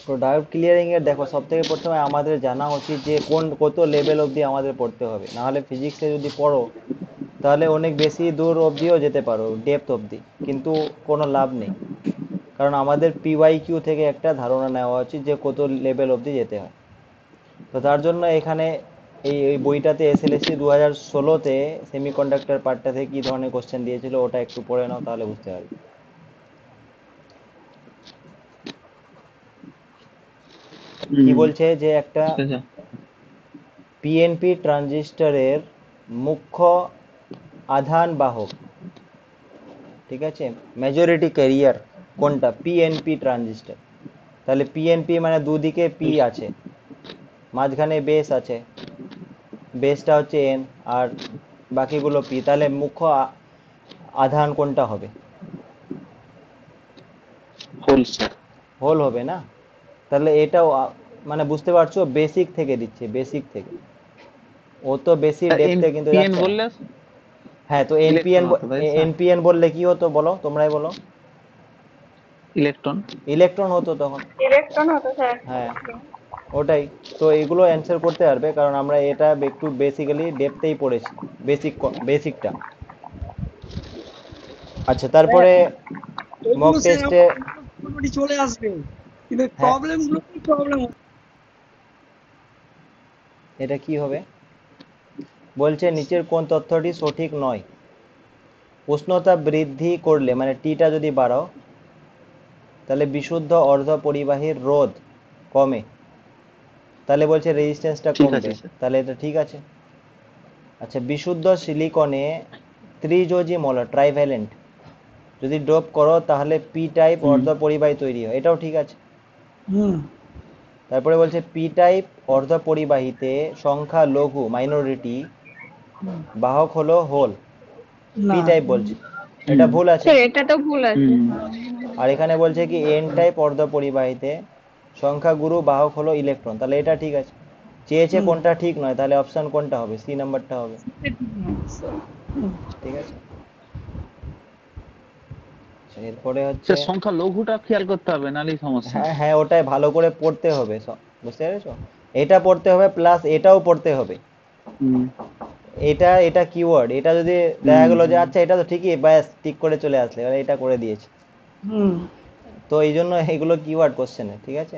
তো doubt clearing এর দেখো সব থেকে প্রথমে আমাদের জানা উচিত যে কত লেভেল অবধি আমাদের পড়তে হবে, না হলে ফিজিক্সে যদি পড়ো তাহলে অনেক বেশি দূর অবধিও যেতে পারো, ডেপথ অবধি, কিন্তু কোনো লাভ নেই। কারণ আমাদের পিওয়াই কিউ থেকে একটা ধারণা নেওয়া উচিত যে কত লেভেল অবধি যেতে হয়। তো তার জন্য এখানে এই বইটাতে এসএলএসসি 2016-তে সেমিকন্ডাক্টর পার্টটা থেকে কি ধরনের কোশ্চেন দিয়েছিল ওটা একটু পড়ে নাও, তাহলে বুঝতে পারবে। কি বলছে যে একটা আচ্ছা আচ্ছা। পিএনপি ট্রানজিস্টরের মুখ্য আধান বাহক, ঠিক আছে, মেজরিটি ক্যারিয়ার কোনটা? PNP transistor. তাহলে পিএনপি মানে দুদিকে পি আছে, মাঝখানে বেস আছে, বেসটা হচ্ছে এন, আর বাকিগুলো পি, তাহলে মুখ্য আধান কোনটা হবে? Whole sir. হোল হবে না? তাহলে এটাও মানে বুঝতে পারছো, বেসিক থেকে দিচ্ছে, বেসিক থেকে, ও তো বেশি ডেপথে কিন্তু পিএন যাচ্ছে না। বললে হ্যাঁ, তো এনপিএন, ইলেকট্রন হতো তাই স্যার? এনপিএন বললে কি হতো বলো, তোমরাই বলো। ইলেকট্রন। ইলেকট্রন হতো তখন। ইলেকট্রন হতো স্যার। হ্যাঁ, ওটাই। তো এগুলো অ্যান্সার করতে পারবে, কারণ আমরা এটা একটু বেসিক্যালি ডেপথেই পড়েছি, বেসিক, বেসিকটা। আচ্ছা, তারপরে মক এগুলো স্যার টেস্টে, আমার মোটামুটি চলে আসবে, কিন্তু হ্যাঁ, প্রবলেম এটা কি হবে? বলছে নিচের কোন তথ্যটি সঠিক নয়? উষ্ণতা বৃদ্ধি করলে মানে টিটা যদি বাড়াও তাহলে বিশুদ্ধ অর্ধ পরিবাহীর রোধ কমে, তাহলে বলছে রেজিস্ট্যান্সটা ঠিক কমবে, আছে স্যার। তাহলে এটা ঠিক আছে। আচ্ছা, বিশুদ্ধ সিলিকনে ত্রিযোজি মলার ট্রাইভ্যালেন্ট যদি ডোপ করো তাহলে পি টাইপ হুম। অর্ধ পরিবাহী তৈরি হয়, এটাও ঠিক আছে। হুম তারপরে বলছে পি টাইপ অর্ধ পরিবাহীতে সংখ্যা লঘু মাইনরিটি বাহক হলো হোল, পি না টাইপ বলছে, এটা হুম। ভুল আছে। স্যার এটা তো ভুল আছে। হুম। আর এখানে বলছে কি এন টাইপ অর্ধ পরিবাহীতে সংখ্যাগুরু বাহক হলো ইলেকট্রন, তাহলে এটা ঠিক আছে। চেয়েছে হুম কোনটা ঠিক নয়, তাহলে অপশন কোনটা হবে? সি নাম্বারটা হবে, সেটা ঠিক না, স্যার। হুম, ঠিক আছে। আচ্ছা, এরপরে হচ্ছে, স্যার সংখ্যা লঘুটা খেয়াল করতে হবে, নাহলেই সমস্যা। হ্যাঁ হ্যাঁ, ওটাই ভালো করে পড়তে হবে সব, বুঝতে পেরেছো? এটা পড়তে হবে প্লাস এটাও পড়তে হবে। হুম। এটা এটা কিওয়ার্ড, এটা যদি দেখা হুম। গেলো যে আচ্ছা এটা তো ঠিকই, ব্যাস টিক করে চলে আসলে, এবার এটা করে দিয়েছে, হুম তো এই জন্য এগুলো কিওয়ার্ড কোশ্চেনে, ঠিক আছে।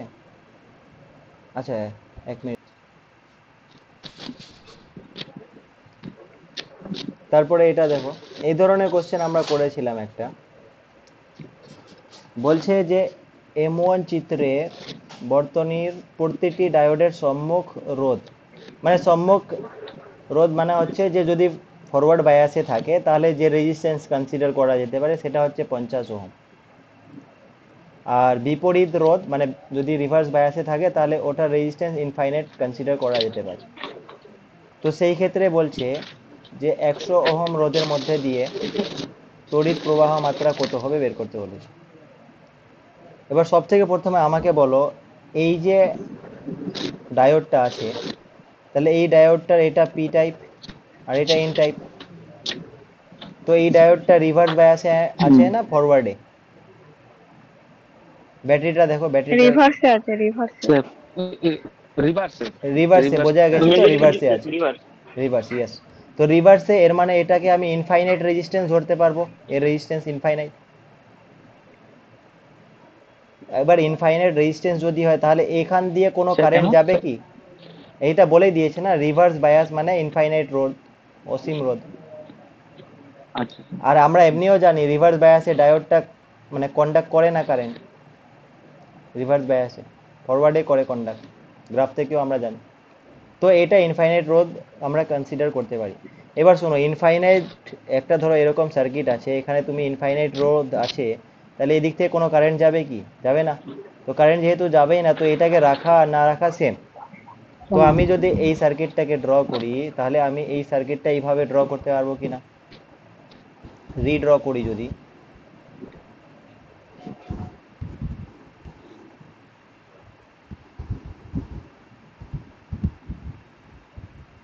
আচ্ছা, এক মিনিট। তারপরে এটা দেখো, এই ধরনের কোশ্চেন আমরা করেছিলাম একটা। বলছে যে M1 চিত্রে বর্তনীর প্রতিটি ডায়োডের সম্মুখ রোধ, মানে সম্মুখ রোধ মানে হচ্ছে যে যদি ফরওয়ার্ড বায়াসে থাকে তাহলে যে রেজিস্ট্যান্স কনসিডার করা যেতে পারে সেটা হচ্ছে 50 ওহম। আর বিপরীত রোধ মানে যদি রিভার্স বায়াসে থাকে তাহলে ওটা রেজিস্ট্যান্স ইনফাইনাইট কনসিডার করা যেতে পারে। তো সেই ক্ষেত্রে বলছে যে 100 ওহম রোধের মধ্যে দিয়ে তড়িৎ প্রবাহ মাত্রা কত হবে বের করতে বলেছে। এবার সব থেকে প্রথমে আমাকে বলো, এই যে ডায়োডটা আছে, তাহলে এই ডায়োডটার এটা পি টাইপ আর এটা এন টাইপ, তো এই ডায়োডটা রিভার্স বায়াসে আছে হুম। না ফরওয়ার্ডে? ব্যাটারিটা দেখো, ব্যাটারিটার রিভার্সে আছে, রিভার্সে। স্যার রিভার্সে। রিভার্সে, রিভার্স। বোঝা গেছে তো, রিভার্সে আছে, রিভার্স, ইয়েস। তো রিভার্সে এর মানে এটাকে আমি ইনফাইনাইট রেজিস্ট্যান্স ধরতে পারবো, এর রেজিস্ট্যান্স ইনফাইনাইট। এবার ইনফাইনাইট রেজিস্ট্যান্স যদি হয় তাহলে এখান দিয়ে কোনো স্যার কেন কারেন্ট যাবে স্যার? কি? এইটা বলেই দিয়েছে না, রিভার্স বায়াস মানে ইনফাইনাইট রোধ, অসীম রোধ। আচ্ছা। আর আমরা এমনিও জানি রিভার্স বায়াসে ডায়োডটা মানে কন্ডাক্ট করে না কারেন্ট, রিভার্স বায়াসে ফরওয়ার্ডে করে কন্ডাক্ট, গ্রাফ থেকেও আমরা জানি। তো এটা ইনফাইনাইট রোধ আমরা কনসিডার করতে পারি। এবার শোনো, ইনফাইনাইট একটা ধরো এরকম সার্কিট আছে, এখানে তুমি ইনফাইনাইট রোধ আছে, তাহলে এদিক থেকে কোনো কারেন্ট যাবে কি? যাবে না। তো কারেন্ট যেহেতু যাবেই না, তো এটাকে রাখা আর না রাখা সেম। তো আমি যদি এই সার্কিটটাকে ড্র করি তাহলে আমি এই সার্কিটটা এইভাবে ড্র করতে পারবো কিনা, রিড্র করি যদি,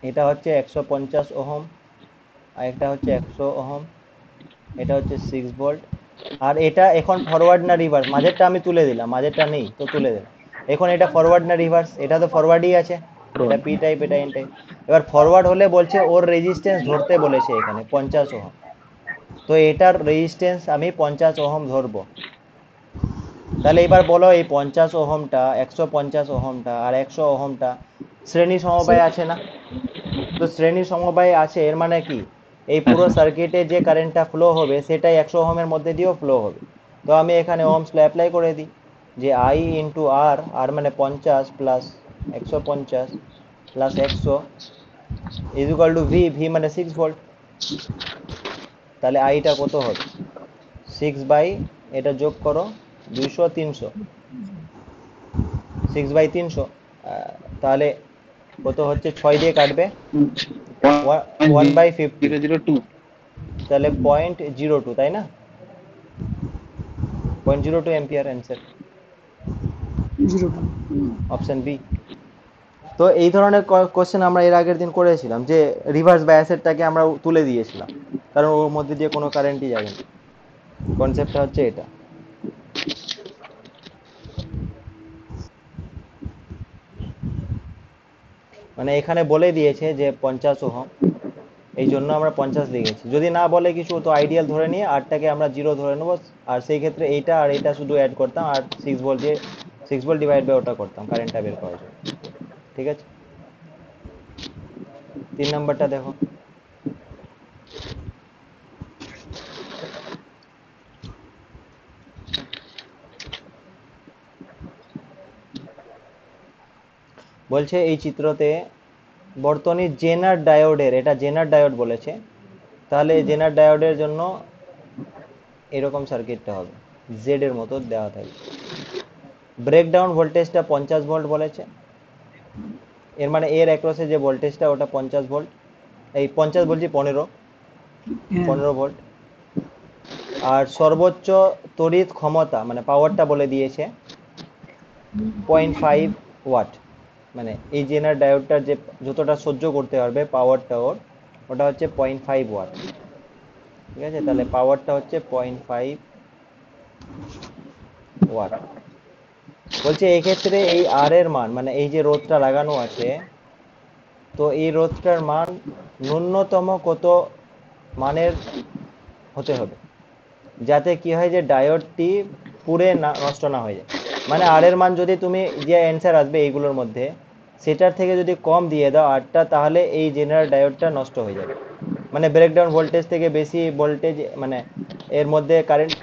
এটা হচ্ছে 150 ওহম, আর এটা হচ্ছে 100 ওহম, এটা হচ্ছে 6 ভোল্ট। আর এটা এখন ফরওয়ার্ড না রিভার্স, মাঝেরটা আমি তুলে দিলাম, মাঝেরটা নেই তো তুলে দিলাম। এখন এটা ফরওয়ার্ড না রিভার্স? এটা তো ফরওয়ার্ডই আছে, এটা পি টাইপ এটা এন টাইপ। এবার ফরওয়ার্ড হলে বলছে ওর রেজিস্ট্যান্স ধরতে বলেছে এখানে 50 ওহম। তো এটার রেজিস্ট্যান্স আমি 50 ওহম ধরবো। তাহলে এবার বলো এই 50 ওহমটা, 150 ওহমটা আর 100 ওহমটা শ্রেণী সমবায় আছে না? তো শ্রেণী সমবায় আছে, এর মানে কি এই পুরো সার্কিটে যে কারেন্টটা ফ্লো হবে সেটাই 100 ওহমের মধ্যে দিয়েও ফ্লো হবে। তো আমি এখানে ওহমস ল অ্যাপ্লাই করে দিই যে আই ইন্টু আর, আর মানে 50 plus 150 plus 100 is equal two V, V মানে 6 ভোল্ট। তাহলে আইটা কত হবে? 6 বাই, এটা যোগ করো 200 300, 6 বাই 300, তাহলে কত হচ্ছে? 6 দিয়ে কাটবে, 1/50, 002। তাহলে 0.02, তাই না? 0.02 এম্পিয়ার অ্যান্সার, 0 অপশন বি। তো এই ধরনের কোশ্চেন আমরা এর আগের দিন করেছিলাম, যে রিভার্স বায়াসেরটাকে আমরা তুলে দিয়েছিলাম, কারণ ওর মধ্যে দিয়ে কোনো কারেন্টই যাবে না। কনসেপ্টটা হচ্ছে এটা। মানে এখানে বলে দিয়েছে যে 50 ওহম, এই জন্য আমরা 50 লিখেছি। যদি না বলে কিছু তো আইডিয়াল ধরে নিয়ে আরটাকে আমরা 0 ধরে নেবো, আর সেই ক্ষেত্রে এইটা আর এটা শুধু অ্যাড করতাম আর 6 ভোল্ট দিয়ে 6 ভোল্ট ডিভাইড বাই ওটা করতাম কারেন্টটা বের করার জন্য। ঠিক আছে, 3 নাম্বারটা দেখো। বলছে এই চিত্রতে বর্তনী জেনার ডায়োডের, এটা জেনার ডায়োড বলেছে, তাহলে জেনার ডায়োডের জন্য এরকম সার্কিটটা হবে, জেড এর মতো দেওয়া থাকবে। ব্রেকডাউন ভোল্টেজটা 50 ভোল্ট বলেছে, এর মানে এর অ্যাক্রসে যে ভোল্টেজটা ওটা 50 ভোল্ট, এই 50 বলছি 15 ভোল্ট। আর সর্বোচ্চ তড়িৎ ক্ষমতা মানে পাওয়ারটা বলে দিয়েছে 0.5 ওয়াট, মানে এই জেনার ডায়োডটার যে যতটা সহ্য করতে পারবে পাওয়ারটা ওটা হচ্ছে 0.5 ওয়াট। ঠিক আছে, তাহলে পাওয়ারটা হচ্ছে 0.5 ওয়াট। বলছে এক্ষেত্রে এই আর এর মান, মানে এই যে রোধটা লাগানো আছে, তো এই রোধটার মান ন্যূনতম কত মানের হতে হবে, যাতে কি হয় যে ডায়োডটি পুরে নষ্ট না হয়ে যায়। মানে আর এর মান যদি তুমি যে অ্যান্সার আসবে এইগুলোর মধ্যে সেটার থেকে যদি কম দিয়ে দাও আরটা, তাহলে এই জেনারেল ডায়োডটা নষ্ট হয়ে যাবে। মানে ব্রেকডাউন ভোল্টেজ থেকে বেশি ভোল্টেজ, মানে এর মধ্যে কারেন্ট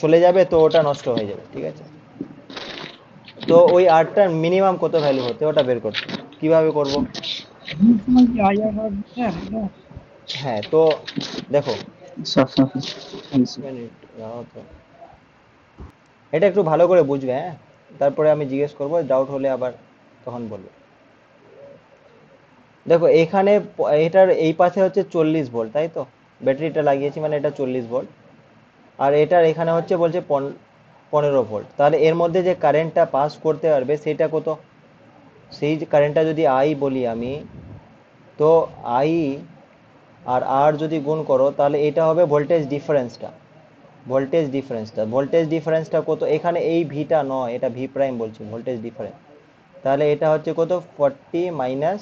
চলে যাবে, তো ওটা নষ্ট হয়ে যাবে। ঠিক আছে, তো ওই আরটার মিনিমাম কত ভ্যালু হতে ওটা বের করতে কিভাবে করব? হ্যাঁ, তো দেখো মিনিট দাঁড়াও তো, এটা একটু ভালো করে বুঝবে, হ্যাঁ, তারপরে আমি জিজ্ঞেস করবো, ডাউট হলে আবার তখন বলবে। দেখো এখানে এটার এই পাশে হচ্ছে 40 ভোল্ট, তাই তো? ব্যাটারিটা লাগিয়েছি মানে এটা 40 ভোল্ট, আর এটার এখানে হচ্ছে বলছে 15 ভোল্ট। তাহলে এর মধ্যে যে কারেন্টটা পাস করতে পারবে সেটা কত? সেই কারেন্টটা যদি আই বলি আমি, তো আই আর আর যদি গুণ করো তাহলে এটা হবে ভোল্টেজ ডিফারেন্সটা। ভোল্টেজ ডিফারেন্সটা কত? এখানে এই ভিটা নয়, এটা ভি প্রাইম বলছে, ভোল্টেজ ডিফারেন্স। তাহলে এটা হচ্ছে কত? 40 মাইনাস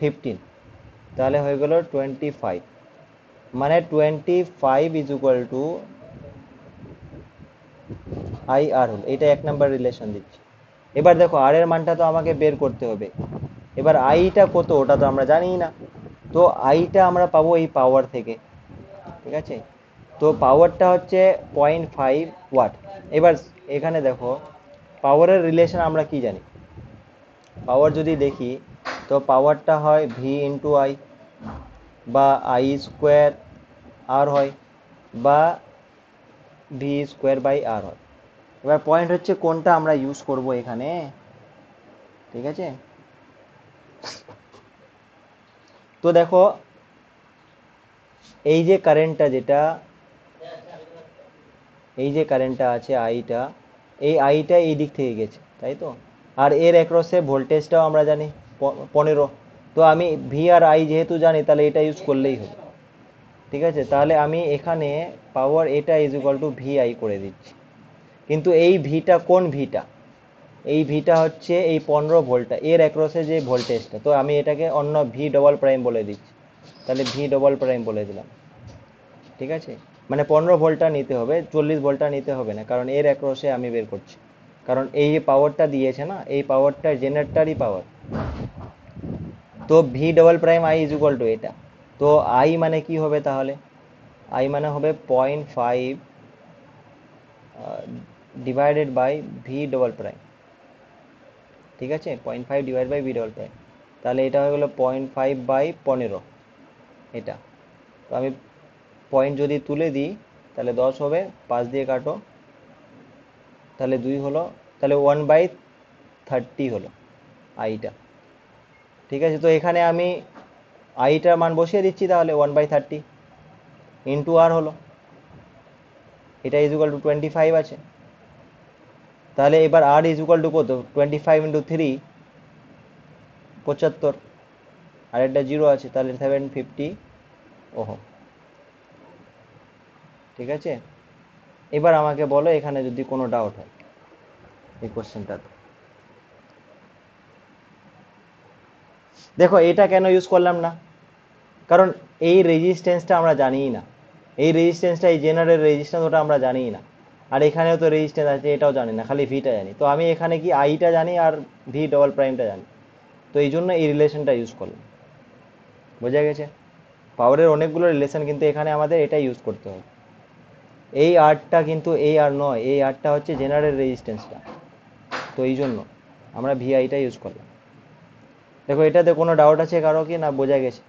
15, তাহলে হয়ে গেল 25। মানে 25 ইজ ইকুয়াল টু আই আর হল, এটা 1 নাম্বার রিলেশন দিচ্ছি। এবার দেখো আর এর মানটা তো আমাকে বের করতে হবে। এবার আইটা কত ওটা তো আমরা জানি না, তো আইটা আমরা পাবো এই পাওয়ার থেকে। ঠিক আছে, তো পাওয়ারটা হচ্ছে 0.5 ওয়াট। এবার এখানে দেখো পাওয়ারের রিলেশন আমরা কি জানি? পাওয়ার যদি দেখি তো পাওয়ারটা হয় ভি ইন্টু আই, বা আই স্কোয়ার আর হয়, বা ভি স্কোয়ার বাই আর হয়। এবার পয়েন্ট হচ্ছে কোনটা আমরা ইউজ করব এখানে। ঠিক আছে, তো দেখো এই যে কারেন্টটা এই যে কারেন্টটা আছে আইটা, এই আইটা এই দিক থেকে গেছে, তাই তো? আর এর অ্যাক্রসে ভোল্টেজটাও আমরা জানি 15। তো আমি ভি আর আই যেহেতু জানি তাহলে এটা ইউজ করলেই হবে। ঠিক আছে, তাহলে আমি এখানে পাওয়ার এটা is equal two V I করে দিচ্ছি। কিন্তু এই ভিটা কোন ভিটা? এই ভিটা হচ্ছে এই 15 ভোল্টটা, এর অ্যাক্রসে যে ভোল্টেজটা। তো আমি এটাকে অন্য ভি ডবল প্রাইম বলে দিচ্ছি, তাহলে ভি ডবল প্রাইম বলে দিলাম। ঠিক আছে, মানে 15 ভোল্টটা নিতে হবে, 40 ভোল্টটা নিতে হবে না, কারণ এর অ্যাক্রসে আমি বের করছি। কারণ এই যে পাওয়ারটা দিয়েছে না, এই পাওয়ারটা জেনারেটরই পাওয়ার। তো V double prime I is equal two এটা। তো আই মানে কি হবে তাহলে? আই মানে হবে 0.5 divided by V double prime. ঠিক আছে, 0.5 divide by V double prime, তাহলে এটা হয়ে গেলো 0.5 বাই 15 এটা। তো আমি পয়েন্ট যদি তুলে দিই তাহলে 10 হবে, 5 দিয়ে কাটো, তাহলে 2 হলো, তাহলে 1/30 হলো আইটা। ঠিক আছে, তো এখানে আমি আইটার মান বসিয়ে দিচ্ছি, তাহলে 1/30 ইন্টু আর হলো, এটা ইজ ইকুয়াল টু 25 আছে। তাহলে এবার আর ইজ ইকুয়াল টু কত? 25 ইন্টু 3 75, আর একটা জিরো আছে, তাহলে 750 ওহম। ঠিক আছে, এবার আমাকে বলো এখানে যদি কোনো ডাউট হয় এই কোশ্চেনটাতে। দেখো এটা কেন ইউজ করলাম না, কারণ এই রেজিস্ট্যান্সটা আমরা জানিই না, এই রেজিস্ট্যান্সটা, এই জেনারেল রেজিস্ট্যান্স ওটা আমরা জানিই না। আর এখানেও তো রেজিস্ট্যান্স আছে, এটাও জানি না, খালি ভিটা জানি। তো আমি এখানে কি আইটা জানি আর ভি ডবল প্রাইমটা জানি, তো এই জন্য এই রিলেশনটা ইউজ করলাম। বোঝা গেছে? পাওয়ারের অনেকগুলো রিলেশন, কিন্তু এখানে আমাদের এটা ইউজ করতে হবে। এই আরটা কিন্তু এই আর নয়, এই আরটা হচ্ছে জেনারেল রেজিস্ট্যান্সটা, তো এই জন্য আমরা ভিআইটা ইউজ করলাম। দেখো এটাতে কোনো ডাউট আছে কারো কি, না বোঝা গেছে?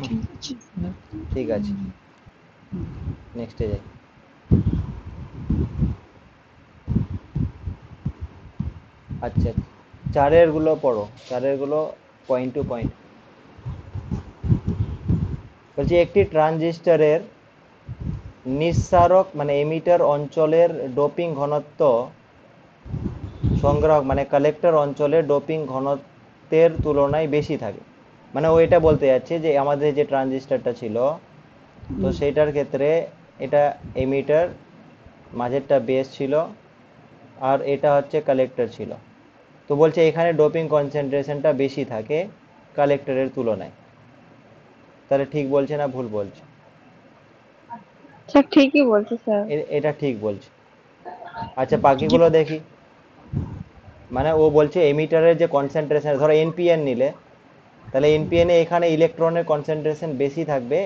ঠিক আছে স্যার। ঠিক আছে, নেক্সটে যাই। আচ্ছা, চারের গুলো পড়ো, চারের গুলো পয়েন্ট টু পয়েন্ট। বলছি একটি ট্রানজিস্টরের নিঃসারক মানে এমিটার অঞ্চলের ডোপিং ঘনত্ব সংগ্রাহক মানে কালেক্টর অঞ্চলের ডোপিং ঘনত্বের তুলনায় বেশি থাকে। মানে ও এটা বলতে যাচ্ছে যে আমাদের যে ট্রানজিস্টরটা ছিল, তো সেইটার ক্ষেত্রে এটা এমিটার, মাঝেরটা বেস ছিল, আর এটা হচ্ছে কালেক্টর ছিল। তো বলছে এখানে ডোপিং কনসেন্ট্রেশনটা বেশি থাকে কালেক্টরের তুলনায়। তাহলে ঠিক বলছে না ভুল বলছে? স্যার ঠিকই বলছে স্যার। এটা ঠিক বলছে। আচ্ছা বাকিগুলো দেখি। মানে ও বলছে এমিটারের যে কনসেন্ট্রেশন, ধরো এনপিএন নিলে, তাহলে এনপিএন এ এখানে ইলেকট্রনের কনসেন্ট্রেশন বেশি থাকবে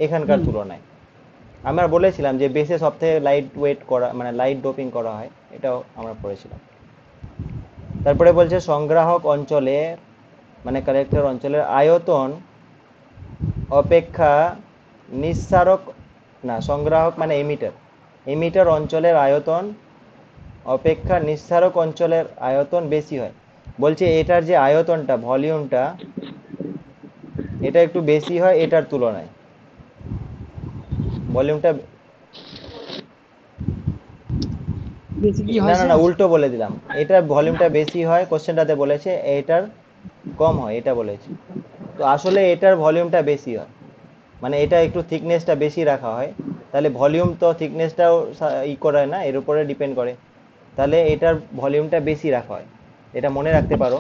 এখানকার তুলনায়। আমরা বলেছিলাম যে বেসে সবথেকে লাইট ওয়েট করা, মানে লাইট ডোপিং করা হয়, এটাও আমরা পড়েছিলাম। তারপরে বলছে সংগ্রাহক অঞ্চলে মানে কালেক্টর অঞ্চলের আয়তন অপেক্ষা নিঃসারক, না সংগ্রাহক মানে এমিটার, এমিটার অঞ্চলের আয়তন অপেক্ষা নিঃসারক অঞ্চলের আয়তন বেশি হয়। বলছে এটার যে আয়তনটা, ভলিউমটা, এটা একটু বেশি হয় এটার তুলনায়, ভলিউমটা। বেশি কি না হয় না না, স্যার? উল্টো বলে দিলাম, এটার ভলিউমটা বেশি হয় কোশ্চেনটাতে বলেছে, এটার কম হয় এটা বলেছে। তো আসলে এটার ভলিউমটা বেশি হয়, মানে এটা একটু থিকনেসটা বেশি রাখা হয়, তাহলে ভলিউম তো থিকনেসটাও ই করে না, এর উপরে ডিপেন্ড করে, তাহলে এটার ভলিউমটা বেশি রাখা হয়। এটা মনে রাখতে পারো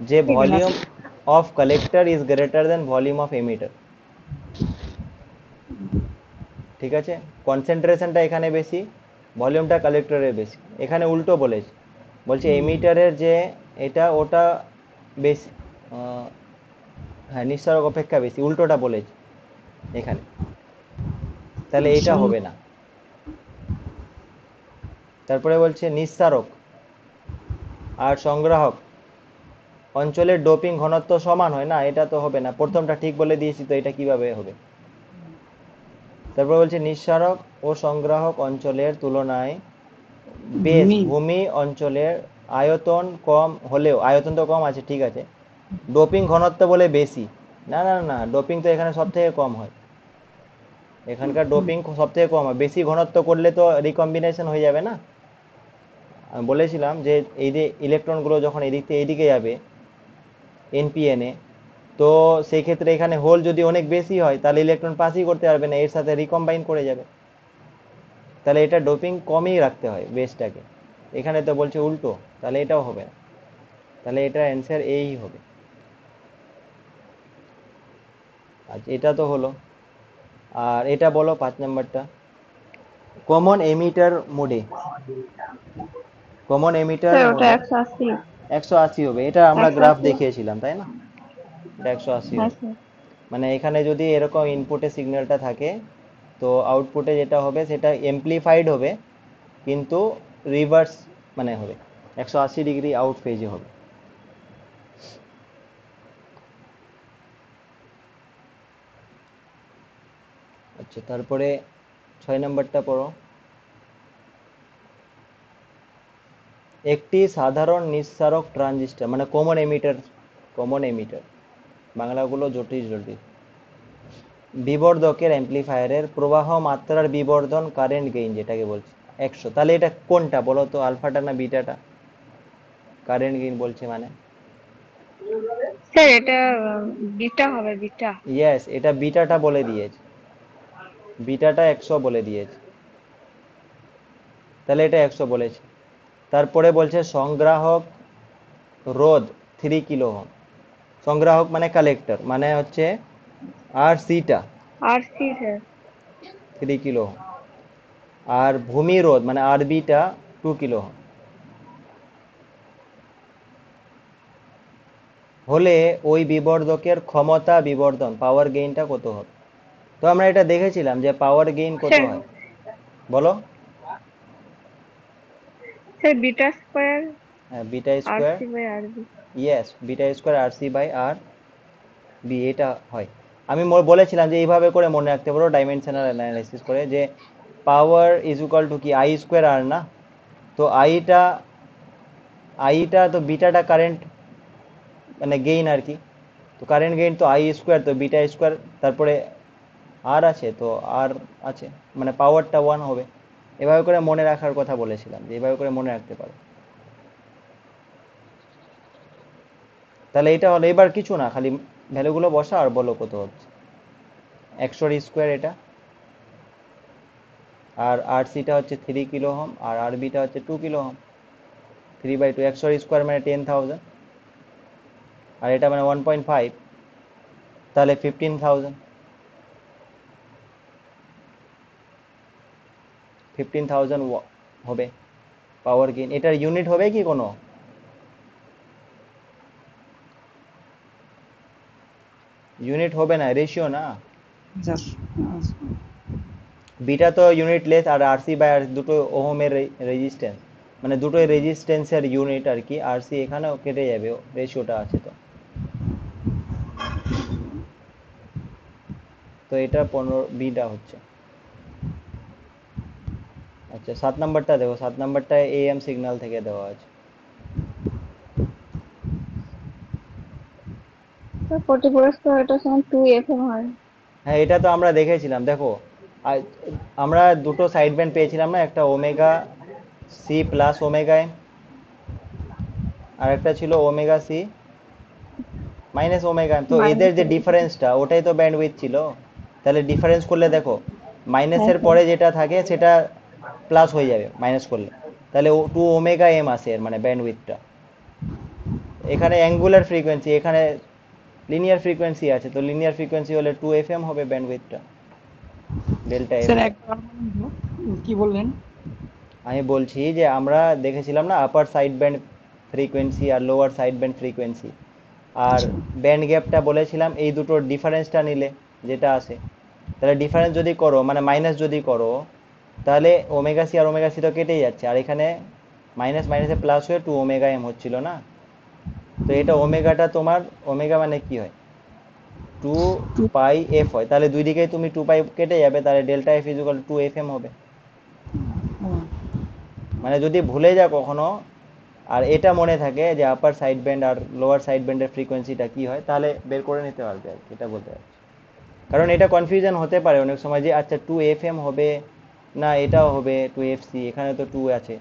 যে volume of collector is greater than volume of emitter. ঠিক আছে, কনসেন্ট্রেশনটা এখানে বেশি, ভলিউমটা কালেক্টরের বেশি। এখানে উল্টো বলেছে, বলছে এমিটারের যে এটা ওটা বেশি, হ্যাঁ নিঃসারক অপেক্ষা বেশি, উল্টোটা বলেছে এখানে, তাহলে এটা হবে না। তারপরে বলছে নিঃসারক আর সংগ্রাহক অঞ্চলের ডোপিং ঘনত্ব সমান হয় না, এটা তো হবে না, প্রথমটা ঠিক বলে দিয়েছি, তো এটা কিভাবে হবে? তারপর বলছে নিঃসারক ও সংগ্রাহক অঞ্চলের তুলনায় বেশ ভূমি অঞ্চলের আয়তন কম হলেও, আয়তন তো কম আছে ঠিক আছে, ডোপিং ঘনত্ব বলে বেশি। না না না, ডোপিং তো এখানে সব থেকে কম হয়, এখানকার ডোপিং সব থেকে কম হয়, বেশি ঘনত্ব করলে তো রিকম্বিনেশন হয়ে যাবে না, আমি বলেছিলাম যে এই যে ইলেকট্রনগুলো যখন এদিক থেকে এইদিকে যাবে এনপিএনে, তো সেই ক্ষেত্রে এখানে হোল যদি অনেক বেশি হয় তাহলে ইলেকট্রন পাসই করতে পারবে না, এর সাথে রিকম্বাইন করে যাবে। তাহলে এটা ডোপিং কমই রাখতে হয় বেসটাকে। এখানে তো বলছে উল্টো, তাহলে এটাও হবে না। তাহলে এটা অ্যান্সার এই হবে। আচ্ছা, এটা তো হলো। আর এটা বলো 5 নাম্বারটা, কমন এমিটার মোডে। কমন এমিটার স্যার ওটা মোডে 180। 180 হবে। এটা আমরা গ্রাফ 180। দেখিয়েছিলাম তাই না? এটা 180 হ্যাঁ হবে। স্যার। মানে এখানে যদি এরকম ইনপুটে সিগন্যালটা থাকে, তো আউটপুটে যেটা হবে সেটা এমপ্লিফাইড হবে, কিন্তু রিভার্স মানে হবে, 180 ডিগ্রি আউট ফেজে হবে। আচ্ছা, তারপরে 6 নাম্বারটা পড়ো। একটি সাধারণ নিঃসারক ট্রানজিস্টর, মানে কমন এমিটার, বাংলাগুলো জটিল জটিল। বিবর্ধকের অ্যাম্প্লিফায়ারের প্রবাহ মাত্রার বিবর্ধন কারেন্ট গেইন যেটাকে বলছে 100। তাহলে এটা কোনটা বলো তো, আলফাটা না বিটাটা? কারেন্ট গেইন বলছে মানে স্যার এটা বিটা হবে, বিটা। ইয়েস, এটা বিটাটা বলে দিয়েছে, বিটাটা 100 বলে দিয়েছে। তাহলে এটা 100 বলেছে। তারপরে বলছে সংগ্রাহক রোধ 3 কিলো ওহম। সংগ্রাহক মানে কালেক্টর, মানে হচ্ছে আর theta R C sir. 3 kilo ohm. আর ভূমি রোধ মানে আর বিটা 2 কিলো ওহম হলে ওই বিবর্ধকের ক্ষমতা বিবর্ধন পাওয়ার গেইনটা কত হবে? তো আমরা এটা দেখেছিলাম যে পাওয়ার গেইন কত স্যার হয়, বলো। Sir beta square beta R square, C by R B. Yes, beta square R C by R B, এটা হয়। আমি বলেছিলাম যে এইভাবে করে মনে রাখতে পারো ডাইমেনশনাল অ্যানালাইসিস করে, যে পাওয়ার ইজ ইকুয়াল টু কি আই স্কোয়ার আর না। তো আইটা তো বিটাটা কারেন্ট মানে গেইন আর কি। তো কারেন্ট গেইন তো আই স্কোয়ার, তো বিটা স্কোয়ার, তারপরে আর আছে তো আর আছে, মানে পাওয়ারটা 1 হবে। এভাবে করে মনে রাখার কথা বলেছিলাম, যে এভাবে করে মনে রাখতে পারো। তাহলে এটা হলো, এবার কিছু না, খালি ভ্যালুগুলো বসা আর বলো কত হচ্ছে। 100 স্কোয়ার এটা, আর আর সিটা হচ্ছে 3 কিলো ওহম, আর আর বিটা হচ্ছে 2 কিলো ওহম। 3/2, 100 স্কোয়ার মানে 10,000, আর এটা মানে 1.5, তাহলে 15,000। 15,000 হবে পাওয়ার গেইন। এটার ইউনিট হবে কি কোনো? ইউনিট হবে না, রেশিও না। জাস্ট বিটা তো ইউনিট লেস, আর আরসি বাই আর দুটো ওহমের রেজিস্ট্যান্স, মানে দুটোই রেজিস্ট্যান্সের ইউনিট আর কি। আরসি এখানেও কেটে যাবে, রেশিওটা আছে তো। তো এটা 15 বিটা হচ্ছে। আচ্ছা, 7 নাম্বারটা দেখো। 7 নাম্বারটায় এএম সিগন্যাল থেকে দেওয়া আছে। স্যার পর্টিকুলার স্কোয়ার এটা সমান 2 FM হয়। হ্যাঁ, এটা তো আমরা দেখেছিলাম, দেখো। আর আমরা দুটো সাইড ব্যান্ড পেয়েছিলাম না, একটা omega C plus omega M, আর একটা ছিল omega C minus omega M. তো এদের মাইনাস যে হবে। ডিফারেন্সটা, ওটাই তো ব্যান্ডউইথ ছিল। তাহলে ডিফারেন্স করলে দেখো, হ্যাঁ মাইনাসের স্যার। পরে যেটা থাকে সেটা প্লাস হয়ে যাবে মাইনাস করলে। তাহলে 2 ওমেগা এম আসে এর মানে ব্যান্ডউইথটা। এখানে অ্যাঙ্গুলার ফ্রিকোয়েন্সি, এখানে লিনিয়ার ফ্রিকোয়েন্সি আছে, তো লিনিয়ার ফ্রিকোয়েন্সি হলে 2 FM হবে ব্যান্ডউইথটা, ডেল্টা এফ। স্যার একবার বলুন তো, কি বললেন? আমি বলছি যে আমরা দেখেছিলাম না আপার সাইড ব্যান্ড ফ্রিকোয়েন্সি আর লোয়ার সাইড ব্যান্ড ফ্রিকোয়েন্সি, আর আচ্ছা ব্যান্ড গ্যাপটা বলেছিলাম এই দুটোর ডিফারেন্সটা নিলে যেটা আসে। তাহলে ডিফারেন্স যদি করো মানে মাইনাস যদি করো, তাহলে ওমেগা সি আর ওমেগা সি তো কেটেই যাচ্ছে, আর এখানে মাইনাস মাইনাসে প্লাস হয়ে 2 ওমেগা এম হচ্ছিল না। তো এটা ওমেগাটা তোমার, ওমেগা মানে কি হয়, 2 পাই এফ হয়। তাহলে দুই দিকেই তুমি 2 পাই কেটে যাবে, তাহলে delta F is equal two 2 FM হবে। মানে যদি ভুলে যাও কখনো আর এটা মনে থাকে যে আপার সাইড ব্যান্ড আর লোয়ার সাইড ব্যান্ডের ফ্রিকোয়েন্সিটা কি হয়, তাহলে বের করে নিতে পারবে আর কি, এটা বলতে পারছি। কারণ এটা কনফিউশন হতে পারে অনেক সময় যে আচ্ছা 2 FM হবে না এটাও হবে 2 FC, এখানে তো 2 আছে।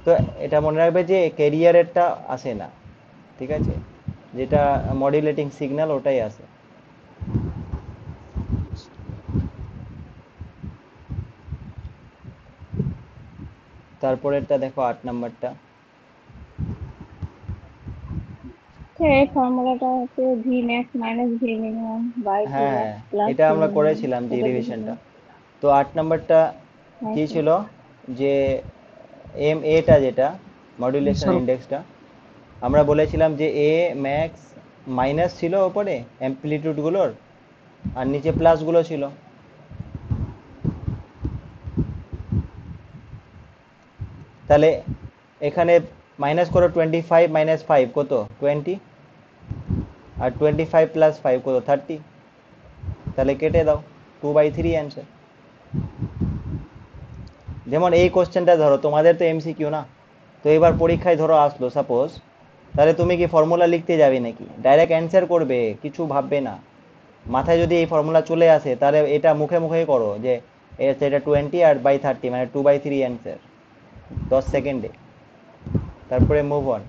তো এটা মনে রাখবে যে ক্যারিয়ারেরটা আসে না, ঠিক আছে, যেটা মডুলেটিং সিগন্যাল ওটাই আসে। তারপরেরটা দেখো 8 নাম্বারটা। তো এই ফর্মুলাটা হচ্ছে V max minus V minimum by two হ্যাঁ হ্যাঁ, প্লাস এটা ভি আমরা মিনিমাম, করেছিলাম এটা ডেরিভেশনটা। বুঝলাম। তো 8 নাম্বারটা কি আচ্ছা, ছিল, যে এম এটা যেটা মডুলেশন স্যার ইন্ডেক্সটা, আমরা বলেছিলাম যে এ ম্যাক্স মাইনাস ছিল ওপরে অ্যাম্প্লিটিউডগুলোর, আর নিচে প্লাসগুলো ছিল। তাহলে এখানে মাইনাস করো 25 মাইনাস 5 কত, 20, আর 25 প্লাস 5 কত, 30। তাহলে কেটে দাও, 2/3 অ্যান্সার। যেমন এই কোশ্চেনটা ধরো, তোমাদের তো এমসিকিউ না, তো এবার পরীক্ষায় ধরো আসলো সাপোজ, তাহলে তুমি কি ফর্মুলা লিখতে যাবে নাকি, ডাইরেক্ট অ্যান্সার করবে, কিছু ভাববে না। মাথায় যদি এই ফর্মুলা চলে আসে তাহলে এটা মুখে মুখেই করো যে এটা 20 আর বাই 30 মানে 2/3 অ্যান্সার, 10 সেকেন্ডে। তারপরে মুভ অন।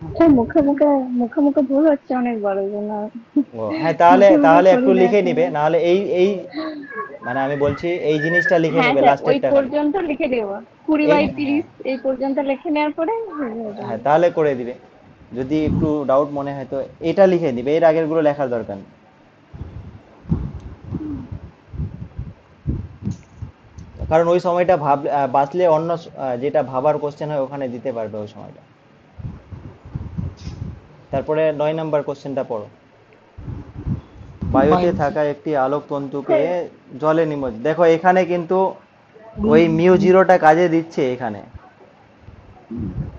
আচ্ছা, মুখে মুখে ভুল হচ্ছে অনেক বড় জন্য ও হ্যাঁ, তাহলে মুখে মুখে তাহলে করি একটু না লিখে এখন। নিবে, নাহলে এই এই মানে আমি বলছি এই জিনিসটা লিখে হ্যাঁ নিবে স্যার, ওই লাস্টেরটা খালি। পর্যন্ত লিখে দেবো, কুড়ি এই বাই হ্যাঁ তিরিশ এই পর্যন্ত লিখে নেওয়ার পরে হয়ে যাবে। হ্যাঁ, তাহলে করে দিবে। যদি একটু ডাউট মনে হয় তো এটা লিখে দিবে, এর আগের গুলো লেখার দরকার নেই। কারণ ওই সময়টা বাঁচলে অন্য যেটা ভাবার কোশ্চেন হয় ওখানে দিতে পারবে ওই সময়টা। তারপরে 9 নাম্বার কোশ্চেনটা পড়ো। বায়ুতে বায়ু থাকা একটি আলোক তন্তুকে জলে নিমজ্জন, দেখো এখানে কিন্তু ওই মিউ জিরোটা কাজে দিচ্ছে এখানে,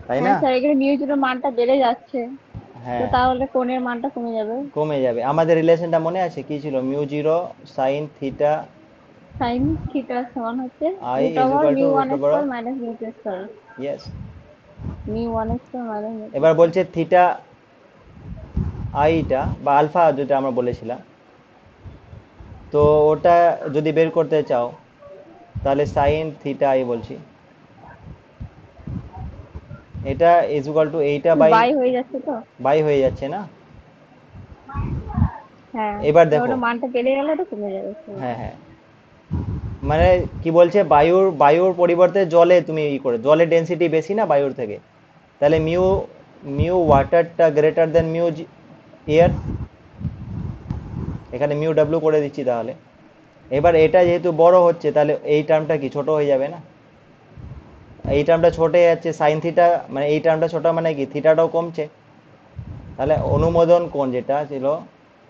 তাই না? হ্যাঁ স্যার, এখানে মিউজিকের মানটা বেড়ে যাচ্ছে, তো হ্যাঁ, তাহলে কোণের মানটা কমে যাবে। কমে যাবে। আমাদের রিলেশনটা মনে আছে কি ছিল, mu zero sine theta sine theta সমান হচ্ছে I root is over equal to mu one root over square of, minus mu two square, yes. Mu one square minus mu two এবার স্কোয়ার। বলছে থিটা আইটা বা alpha যেটা আমরা বলেছিলাম, তো ওটা যদি বের করতে চাও তাহলে সাইন থিটা আই বলছি, এটা ইজ ইকুয়াল টু এইটা বাই বাই হয়ে যাচ্ছে তো। বাই হয়ে যাচ্ছে না। হ্যাঁ, এবার তো দেখো, ওটা মানটা বেড়ে গেলে তো কমে যাবে হ্যাঁ হ্যাঁ, মানে কি বলছে, বায়ুর বায়ুর পরিবর্তে জলে তুমি করে, জলের ডেনসিটি বেশি না বায়ুর থেকে, তাহলে মিউ মিউ ওয়াটারটা গ্রেটার দেন মিউ এয়ার, এখানে মিউ ডাব্লিউ করে দিচ্ছি তাহলে। এবার এটা যেহেতু বড় হচ্ছে তাহলে এই টার্মটা কি ছোট হয়ে যাবে না, এই টার্মটা ছোট হয়ে যাচ্ছে, সাইন থিটা মানে এই টার্মটা ছোট মানে কি থিটাটাও কমছে, তাহলে অনুমোদন কোণ যেটা ছিল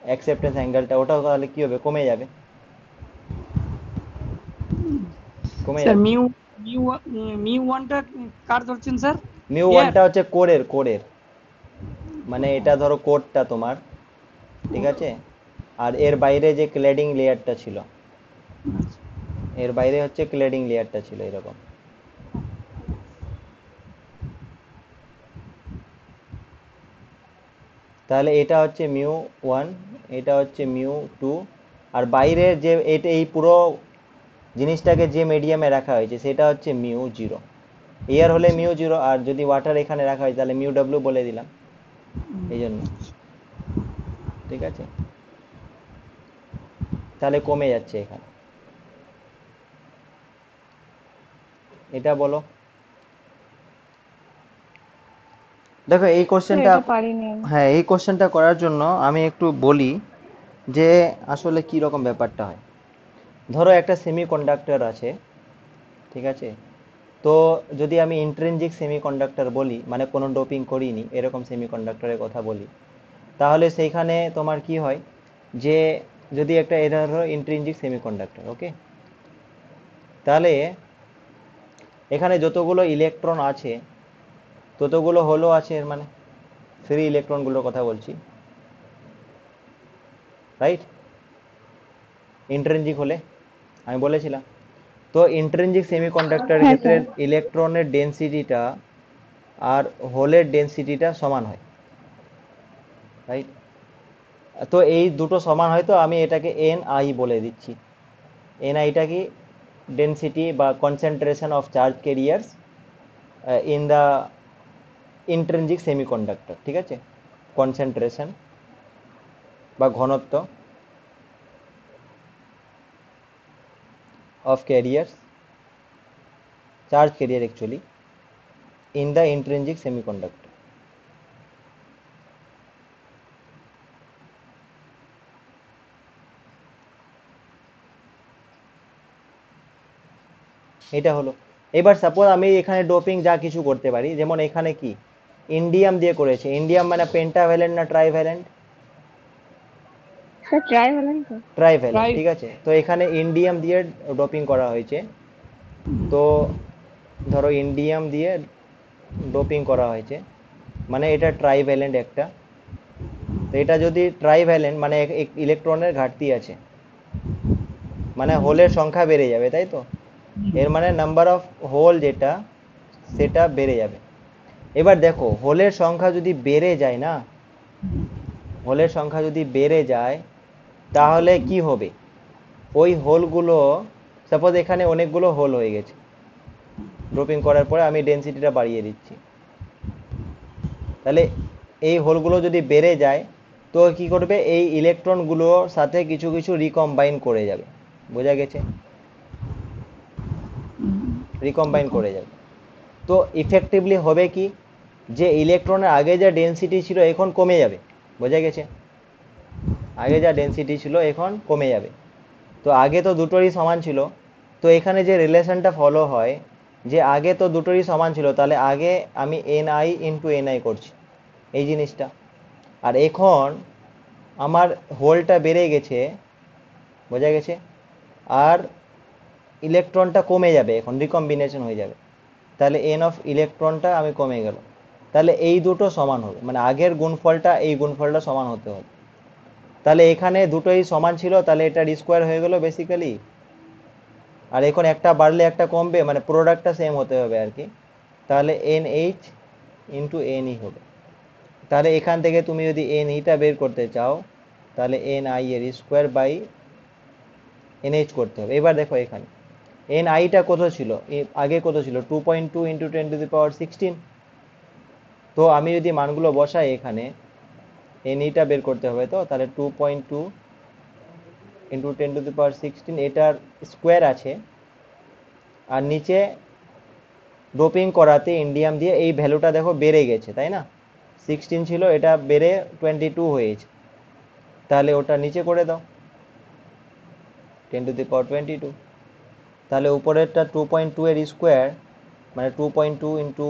অ্যাকসেপ্টেন্স অ্যাঙ্গেলটা ওটাও তাহলে কি হবে, কমে যাবে, কমে স্যার যাবে। মিউ ওয়ানটা কার ধরছেন স্যার? Mu air? ওয়ানটা হচ্ছে কোরের, মানে এটা ধরো কোরটা তোমার, ঠিক আছে, আর এর বাইরে যে ক্লেডিং লেয়ারটা ছিল, এর বাইরে হচ্ছে ক্লেডিং লেয়ারটা ছিল এরকম। তাহলে এটা হচ্ছে মিউ ওয়ান, এটা হচ্ছে মিউ টু, আর বাইরের যে এটা এই পুরো জিনিসটাকে যে মিডিয়ামে রাখা হয়েছে সেটা হচ্ছে মিউ জিরো। এয়ার হলে মিউ জিরো, আর যদি ওয়াটার এখানে রাখা হয় তাহলে মিউ ডাব্লিউ বলে দিলাম, এই জন্য, ঠিক আছে। তাহলে কমে যাচ্ছে এখানে, এটা বলো। দেখো এই স্যার, কোশ্চেনটা, এটা পারিনি আমি। হ্যাঁ এই কোশ্চেনটা করার জন্য আমি একটু বলি যে আসলে কি রকম ব্যাপারটা হয়। ধরো একটা সেমিকন্ডাক্টর আছে, ঠিক আছে, তো যদি আমি ইন্ট্রিনজিক সেমিকন্ডাক্টর বলি, মানে কোনো ডোপিং করিনি এরকম সেমিকন্ডাক্টরের কথা বলি, তাহলে সেইখানে তোমার কি হয়, যে যদি একটা এটা ধরো ইন্ট্রিনজিক সেমিকন্ডাক্টর, ওকে, তাহলে এখানে যতগুলো ইলেকট্রন আছে ততগুলো হলো আছে, এর মানে ফ্রি ইলেকট্রনগুলোর কথা বলছি, রাইট, ইন্ট্রিনজিক হলে আমি বলেছিলাম। তো ইন্ট্রিনজিক সেমিকন্ডাক্টরের হ্যাঁ ক্ষেত্রে স্যার। ইলেকট্রনের ডেনসিটিটা আর হোলের ডেনসিটিটা সমান হয়, রাইট। তো এই দুটো সমান হয়, তো আমি এটাকে এন আই বলে দিচ্ছি। এন আইটা কি, ডেনসিটি বা concentration of charge carriers in the intrinsic semiconductor, ঠিক আছে, কনসেন্ট্রেশন বা ঘনত্ব of carriers, charge carrier actually, in the intrinsic semiconductor. এটা হলো। এবার সাপোজ আমি এখানে ডোপিং যা কিছু করতে পারি, যেমন এখানে কি ইন্ডিয়াম দিয়ে করেছে। ইন্ডিয়াম মানে পেন্টাভ্যালেন্ট না ট্রাইভ্যালেন্ট? স্যার ট্রাইভ্যালেন্ট তো। ট্রাইভ্যালেন্ট, Tri- ঠিক আছে। তো এখানে ইন্ডিয়াম দিয়ে ডোপিং করা হয়েছে। তো ধরো ইন্ডিয়াম দিয়ে ডোপিং করা হয়েছে, মানে এটা ট্রাইভ্যালেন্ট একটা। তো এটা যদি ট্রাইভ্যালেন্ট মানে ইলেকট্রনের ঘাটতি আছে, মানে হোলের সংখ্যা বেড়ে যাবে, তাই তো? এর মানে নাম্বার অফ হোল যেটা সেটা বেড়ে যাবে। এবার দেখো হোলের সংখ্যা যদি বেড়ে যায় না, হোলের সংখ্যা যদি বেড়ে যায় তাহলে কি হবে? ওই হোলগুলো, সাপোজ এখানে অনেকগুলো হোল হয়ে গেছে, ড্রপিং করার পরে আমি ডেনসিটিটা বাড়িয়ে দিচ্ছি, তাহলে এই হোলগুলো যদি বেড়ে যায় তো কি করবে, এই ইলেকট্রনগুলোর সাথে কিছু কিছু রিকম্বাইন করে যাবে। বোঝা গেছে? রিকম্বাইন করে যাবে। তো ইফেক্টিভলি হবে কি, যে ইলেকট্রনের আগে যা ডেনসিটি ছিল এখন কমে যাবে। বোঝা গেছে? আগে যা ডেনসিটি ছিল এখন কমে যাবে। তো আগে তো দুটোরই সমান ছিল, তো এখানে যে রিলেশনটা ফলো হয় যে আগে তো দুটোরই সমান ছিল, তাহলে আগে আমি এনআই ইন্টু এনআই করছি এই জিনিসটা, আর এখন আমার হোলটা বেড়ে গেছে, বোঝা গেছে, আর ইলেকট্রনটা কমে যাবে, এখন রিকম্বিনেশন হয়ে যাবে, তাহলে এন অফ ইলেকট্রনটা আমি কমে গেল, তাহলে এই দুটো সমান হবে, মানে আগের গুণফলটা এই গুণফলটা সমান হতে হবে। তাহলে এখানে দুটোই সমান ছিল, তাহলে এটা স্কোয়ার হয়ে গেল বেসিক্যালি, আর এখন একটা বাড়লে একটা কমবে, মানে প্রোডাক্টটা সেম হতে হবে আর কি। তাহলে N H into N E হবে। তাহলে এখান থেকে তুমি যদি এন ইটা বের করতে চাও তাহলে এন আই এর স্কোয়ার বাই এন এইচ করতে হবে। এবার দেখো এখানে এন আইটা কত ছিল, আগে কত ছিল, 2.2 ইন্টু 10⁻16। তো আমি যদি মানগুলো বসাই এখানে, এন ইটা বের করতে হবে, তো তাহলে 2.2 ইন্টু 10⁻16 এটার স্কোয়ার আছে, আর নিচে ডোপিং করাতে ইন্ডিয়াম দিয়ে এই ভ্যালুটা দেখো বেড়ে গেছে, তাই না? 16 ছিল, এটা বেড়ে 22 হয়েছে, তাহলে ওটা নিচে করে দাও 10⁻22। তাহলে উপরেরটা 2.2 এর স্কোয়ার মানে 2.2 ইন্টু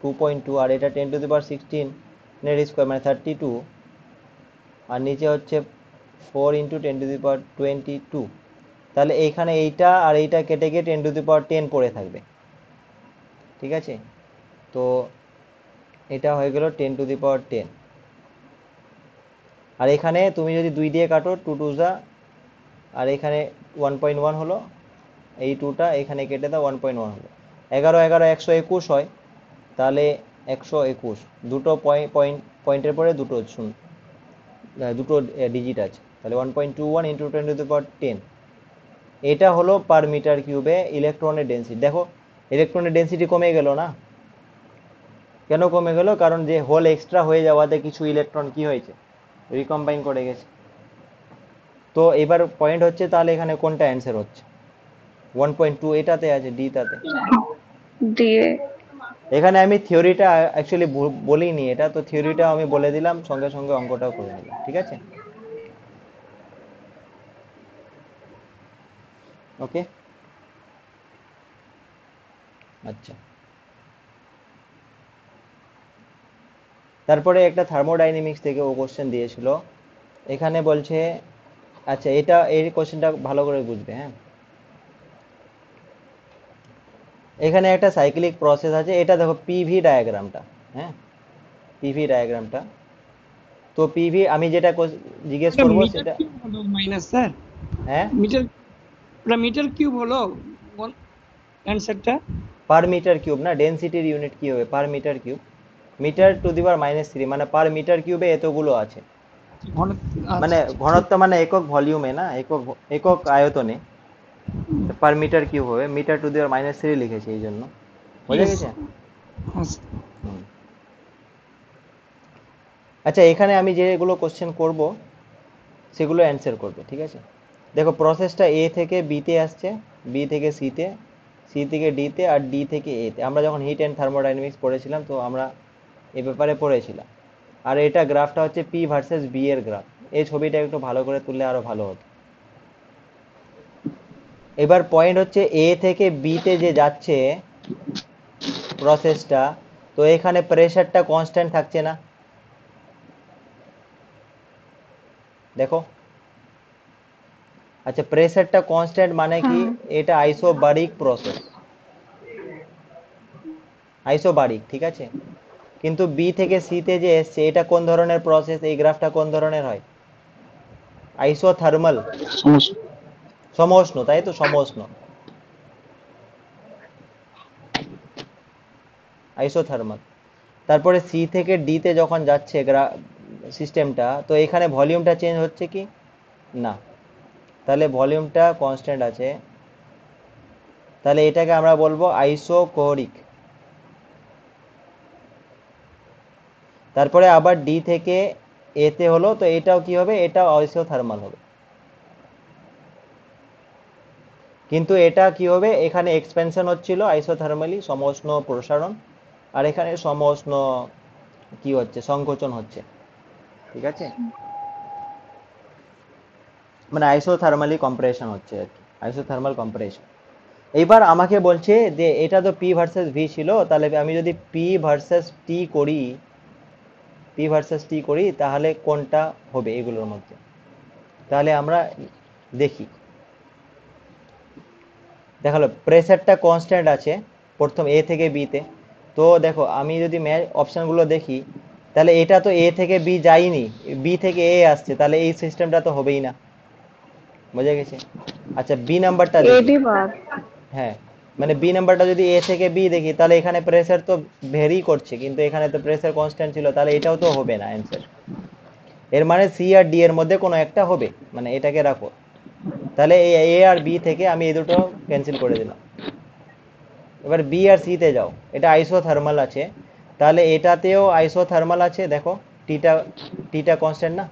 2.2, আর এটা 10⁻16 এর স্কোয়ার মানে 32, আর নিচে হচ্ছে 4 ইন্টু 10⁻22। তাহলে এইখানে এইটা আর এইটা কেটে গিয়ে 10⁻10 পড়ে থাকবে, ঠিক আছে? তো এটা হয়ে গেল 10⁻10, আর এখানে তুমি যদি 2 দিয়ে কাটো 2 2 যা, আর এখানে 1.1 হলো, এই 2টা এখানে কেটে দাও, 1.1 হলো। 11 11 121 হয়, তাহলে 121, দুটো পয়েন্টের পরে দুটো দুটো ডিজিট আছে, তাহলে 1.21 ইন্টু 10⁻10। এটা হলো পার মিটার কিউবে ইলেকট্রনের ডেন্সিটি। দেখো ইলেকট্রনের ডেন্সিটি কমে গেল না? কেন কমে গেল? কারণ যে হোল এক্সট্রা হয়ে যাওয়াতে কিছু ইলেকট্রন কি হয়েছে, রিকম্বাইন করে গেছে। তো এবার পয়েন্ট হচ্ছে তাহলে এখানে কোনটা অ্যান্সার হচ্ছে? 1.2 এটাতে আছে, ডিটাতে। দিয়ে এখানে আমি থিওরিটা অ্যাকচুয়ালি বলিনি, এটা তো থিওরিটা আমি বলে দিলাম, সঙ্গে সঙ্গে অঙ্কটাও করে নিলাম, ঠিক আছে? ওকে, আচ্ছা। তারপরে একটা থার্মোডাইনামিক্স থেকে ও কোশ্চেন দিয়েছিল, এখানে বলছে, আচ্ছা এটা এই কোশ্চেনটা ভালো করে বুঝবে, হ্যাঁ। এখানে একটা সাইক্লিক প্রসেস আছে, এটা দেখো পিভি ডায়াগ্রামটা, হ্যাঁ, পিভি ডায়াগ্রামটা। তো পিভি আমি যেটা জিজ্ঞেস এটা করবো মিটার সেটা, কিউব হলো মাইনাস স্যার, হ্যাঁ, মিটার, ওটা মিটার কিউব হলো অ্যান্সারটা। পার মিটার কিউব না, ডেনসিটির ইউনিট কি হবে, per metre cube, metre to the power -3, মানে পার মিটার কিউবে এতগুলো আছে, মানে ঘনত্ব মানে একক ভলিউমে না, একক আয়তনে পার মিটার কিউব হবে, মিটার টু দি পাওয়ার -3 লিখেছি এই জন্য। তো বোঝা Yes. গেছে? হ্যাঁ স্যার। হুম। আচ্ছা, এখানে আমি যেগুলো কোশ্চেন করব সেগুলো অ্যান্সার করবে, ঠিক আছে? দেখো, প্রসেসটা এ থেকে বিতে আসছে, বি থেকে সিতে, সি থেকে ডিতে, আর ডি থেকে এতে। আমরা যখন হিট অ্যান্ড থার্মোডাইনামিক্স পড়েছিলাম তো আমরা এ ব্যাপারে পড়েছিলাম। আর এটা গ্রাফটা হচ্ছে পি ভার্সেস বি এর গ্রাফ। এই ছবিটা একটু ভালো করে তুললে আরো ভালো হতো। এবার পয়েন্ট হচ্ছে এ থেকে বিতে যে যাচ্ছে প্রসেসটা, তো এখানে প্রেশারটা কনস্ট্যান্ট থাকছে না, দেখো। আচ্ছা, প্রেশারটা কনস্ট্যান্ট মানে কি? হ্যাঁ এটা আইসোবারিক প্রসেস, আইসোবারিক, ঠিক আছে। কিন্তু বি থেকে সিতে যে এসছে, এটা কোন ধরনের প্রসেস? এই গ্রাফটা কোন ধরনের হয়? আইসোথার্মাল, সমস্যা। সমউষ্ণ, তাই তো, সমউষ্ণ, আইসোথার্মাল। তারপরে সি থেকে ডিতে যখন যাচ্ছে সিস্টেমটা, তো এখানে ভলিউমটা চেঞ্জ হচ্ছে কি না? তাহলে ভলিউমটা কনস্ট্যান্ট আছে, তাহলে এটাকে আমরা বলবো আইসোকোরিক। তারপরে আবার ডি থেকে এতে হলো, তো এটাও কি হবে? এটাও আইসোথার্মাল হবে। কিন্তু এটা কি হবে? এখানে এক্সপেনশন হচ্ছিল আইসোথার্মালি, সমউষ্ণ প্রসারণ, আর এখানে সমউষ্ণ কি হচ্ছে? সংকোচন হচ্ছে, ঠিক আছে। মানে আইসোথার্মালি কম্প্রেশন হচ্ছে আর কি, আইসোথার্মাল কম্প্রেশন। এইবার আমাকে বলছে যে এটা তো পি ভার্সেস ভি ছিল, তাহলে আমি যদি পি ভার্সেস টি করি, পি ভার্সেস টি করি, তাহলে কোনটা হবে এগুলোর মধ্যে? তাহলে আমরা দেখি। দেখালো প্রেসারটা কনস্ট্যান্ট আছে প্রথম এ থেকে বিতে। তো দেখো, আমি যদি অপশনগুলো দেখি, তাহলে এটা তো এ থেকে বি যায়নি, বি থেকে এ আসছে, তাহলে এই সিস্টেমটা তো হবেই না, বোঝা গেছে? আচ্ছা, বি নাম্বারটা দেখি। এডি বার। হ্যাঁ, মানে বি নাম্বারটা যদি এ থেকে বি দেখি, তাহলে এখানে প্রেসার তো ভেরি করছে, কিন্তু এখানে তো প্রেসার কনস্ট্যান্ট ছিল, তাহলে এটাও তো হবে না অ্যান্সার। এর মানে সি আর ডি এর মধ্যে কোনো একটা হবে, মানে এটাকে রাখো। তাহলে এই এ আর বি থেকে আমি এই দুটো ক্যান্সেল করে দিলাম। এবার বি আর সি তে যাও, এটা আইসোথার্মাল আছে, তাহলে এটাতেও আইসোথার্মাল আছে, দেখো টিটা, টিটা কনস্ট্যান্ট না,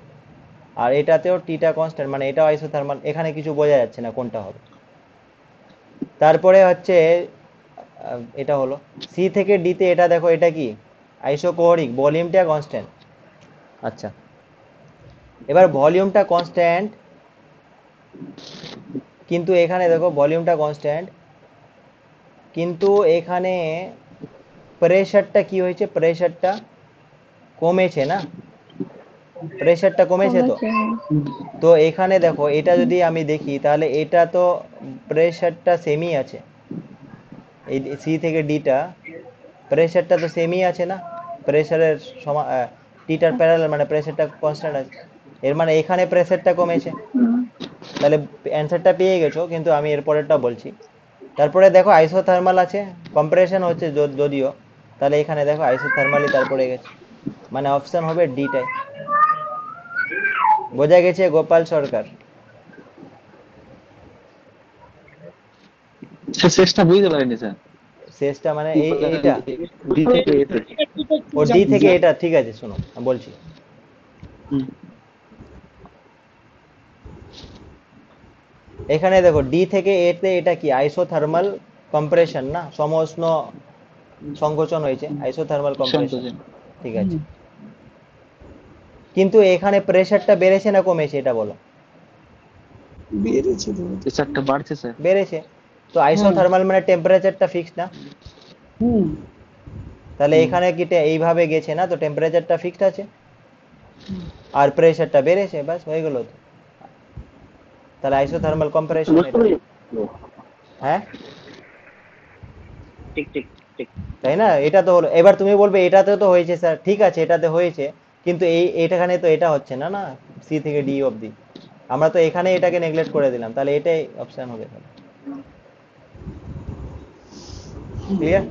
আর এটাতেও টিটা কনস্ট্যান্ট, মানে এটাও আইসোথার্মাল। এখানে কিছু বোঝা যাচ্ছে না কোনটা হবে। তারপরে হচ্ছে এটা হলো সি থেকে ডিতে, এটা দেখো, এটা কি? আইসোকোহরিক, ভলিউমটা কনস্ট্যান্ট। আচ্ছা, এবার ভলিউমটা কনস্ট্যান্ট, কিন্তু এখানে দেখো ভলিউমটা কনস্ট্যান্ট, কিন্তু এখানে প্রেশারটা কি হয়েছে? প্রেশারটা কমেছে না, প্রেশারটা কমেছে তো। কমেছে হ্যাঁ। তো এখানে দেখো, এটা যদি আমি দেখি, তাহলে এটা তো প্রেশারটা সেমই আছে, এই সি থেকে ডিটা প্রেশারটা তো সেমই আছে না, প্রেশারের টিটার প্যারালাল, মানে প্রেশারটা কনস্ট্যান্ট আছে। এর মানে এখানে প্রেশারটা কমেছে, হুম। তাহলে অ্যান্সারটা পেয়ে গেছো, কিন্তু আমি এরপরেরটা বলছি। তারপরে দেখো আইসোথার্মাল আছে, কম্প্রেশন হচ্ছে যদিও, তাহলে এখানে দেখো আইসোথার্মালই তারপরে গেছে, মানে অপশন হবে ডিটাই। বোঝা গেছে গোপাল সরকার? শেষটা বুঝতে পারিনি স্যার। শেষটা মানে কি এই বললেন এইটা, ডি থেকে এতে? ও ডি থেকে এটা, ঠিক আছে, শোনো আমি বলছি। হুম। এখানে দেখো ডি থেকে এতে, এটা কি? আইসোথার্মাল কম্প্রেশন না, সমউষ্ণ সংকোচন হয়েছে, আইসোথার্মাল কম্প্রেশন, সংকোচন। ঠিক আছে। কিন্তু এখানে প্রেসারটা বেড়েছে না কমেছে, এটা বলো? বেড়েছে তো। প্রেসারটা বাড়ছে স্যার। বেড়েছে। তো আইসোথার্মাল মানে টেম্পারেচারটা ফিক্সড না, হুম। তাহলে এখানে কি এইভাবে গেছে না, তো টেম্পারেচারটা ফিক্সড আছে আর প্রেসারটা বেড়েছে, ব্যাস হয়ে গেল তো। তাহলে আইসোথার্মাল কম্প্রেশন এটা, হ্যাঁ ঠিক ঠিক ঠিক। তাই না? এটা তো হলো। এবার তুমি বলবে এটাতে তো হয়েছে স্যার, ঠিক আছে এটাতে হয়েছে, কিন্তু এখানে তো এটা হচ্ছে না, না সি থেকে ডি অবধি, আমরা তো এখানে এটাকে নেগলেক্ট করে দিলাম, তাহলে এটাই অপশন হবে। ক্লিয়ার?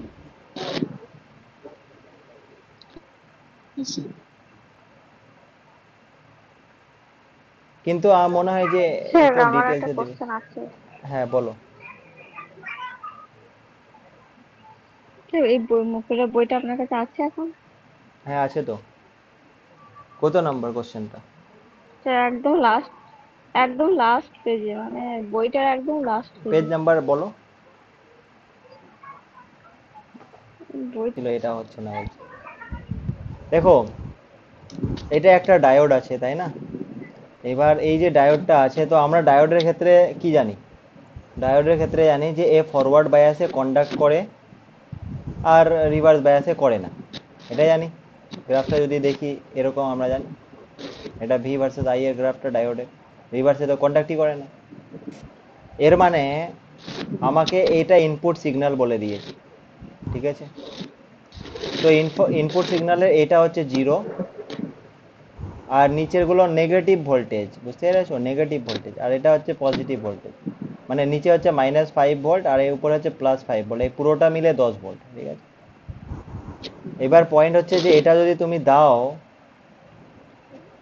কিন্তু মনে হয় যে স্যার একটু আমার একটা ডিটেলসে দেবে। কোশ্চেন আছে। হ্যাঁ বলো। স্যার এই মুকুলের বইটা আপনার কাছে আছে এখন? হ্যাঁ আছে তো। কত নাম্বার কোশ্চেনটা? স্যার একদম লাস্ট পেজে, মানে বইটার একদম লাস্ট পেজ পেজে। নাম্বার বলো। বই ছিল এটা হচ্ছে না বলছি। দেখো এটা একটা ডায়োড আছে তাই না? এবার এই যে ডায়োডটা আছে, তো আমরা ডায়োডের ক্ষেত্রে কি জানি? ডায়োডের ক্ষেত্রে জানি যে এ ফরওয়ার্ড বায়াসে কন্ডাক্ট করে আর রিভার্স বায়াসে করে না, এটা জানি। গ্রাফটা যদি দেখি এরকম আমরা জানি এটা ভি ভার্সেস আই এর গ্রাফটা ডায়োডের, রিভার্সে তো কন্ডাক্টই করে না। এর মানে আমাকে এটা ইনপুট সিগন্যাল বলে দিয়েছে, ঠিক আছে? তো ইনপুট সিগন্যালের এটা হচ্ছে 0 আর নিচের গুলো নেগেটিভ ভোল্টেজ, বুঝতে পেরেছো? নেগেটিভ ভোল্টেজ, আর এটা হচ্ছে পজিটিভ ভোল্টেজ। মানে নিচে হচ্ছে -5 ভোল্ট আর এর উপরে হচ্ছে +5 ভোল্ট, এই পুরোটা মিলে 10 ভোল্ট, ঠিক আছে? এবার পয়েন্ট হচ্ছে যে এটা যদি তুমি দাও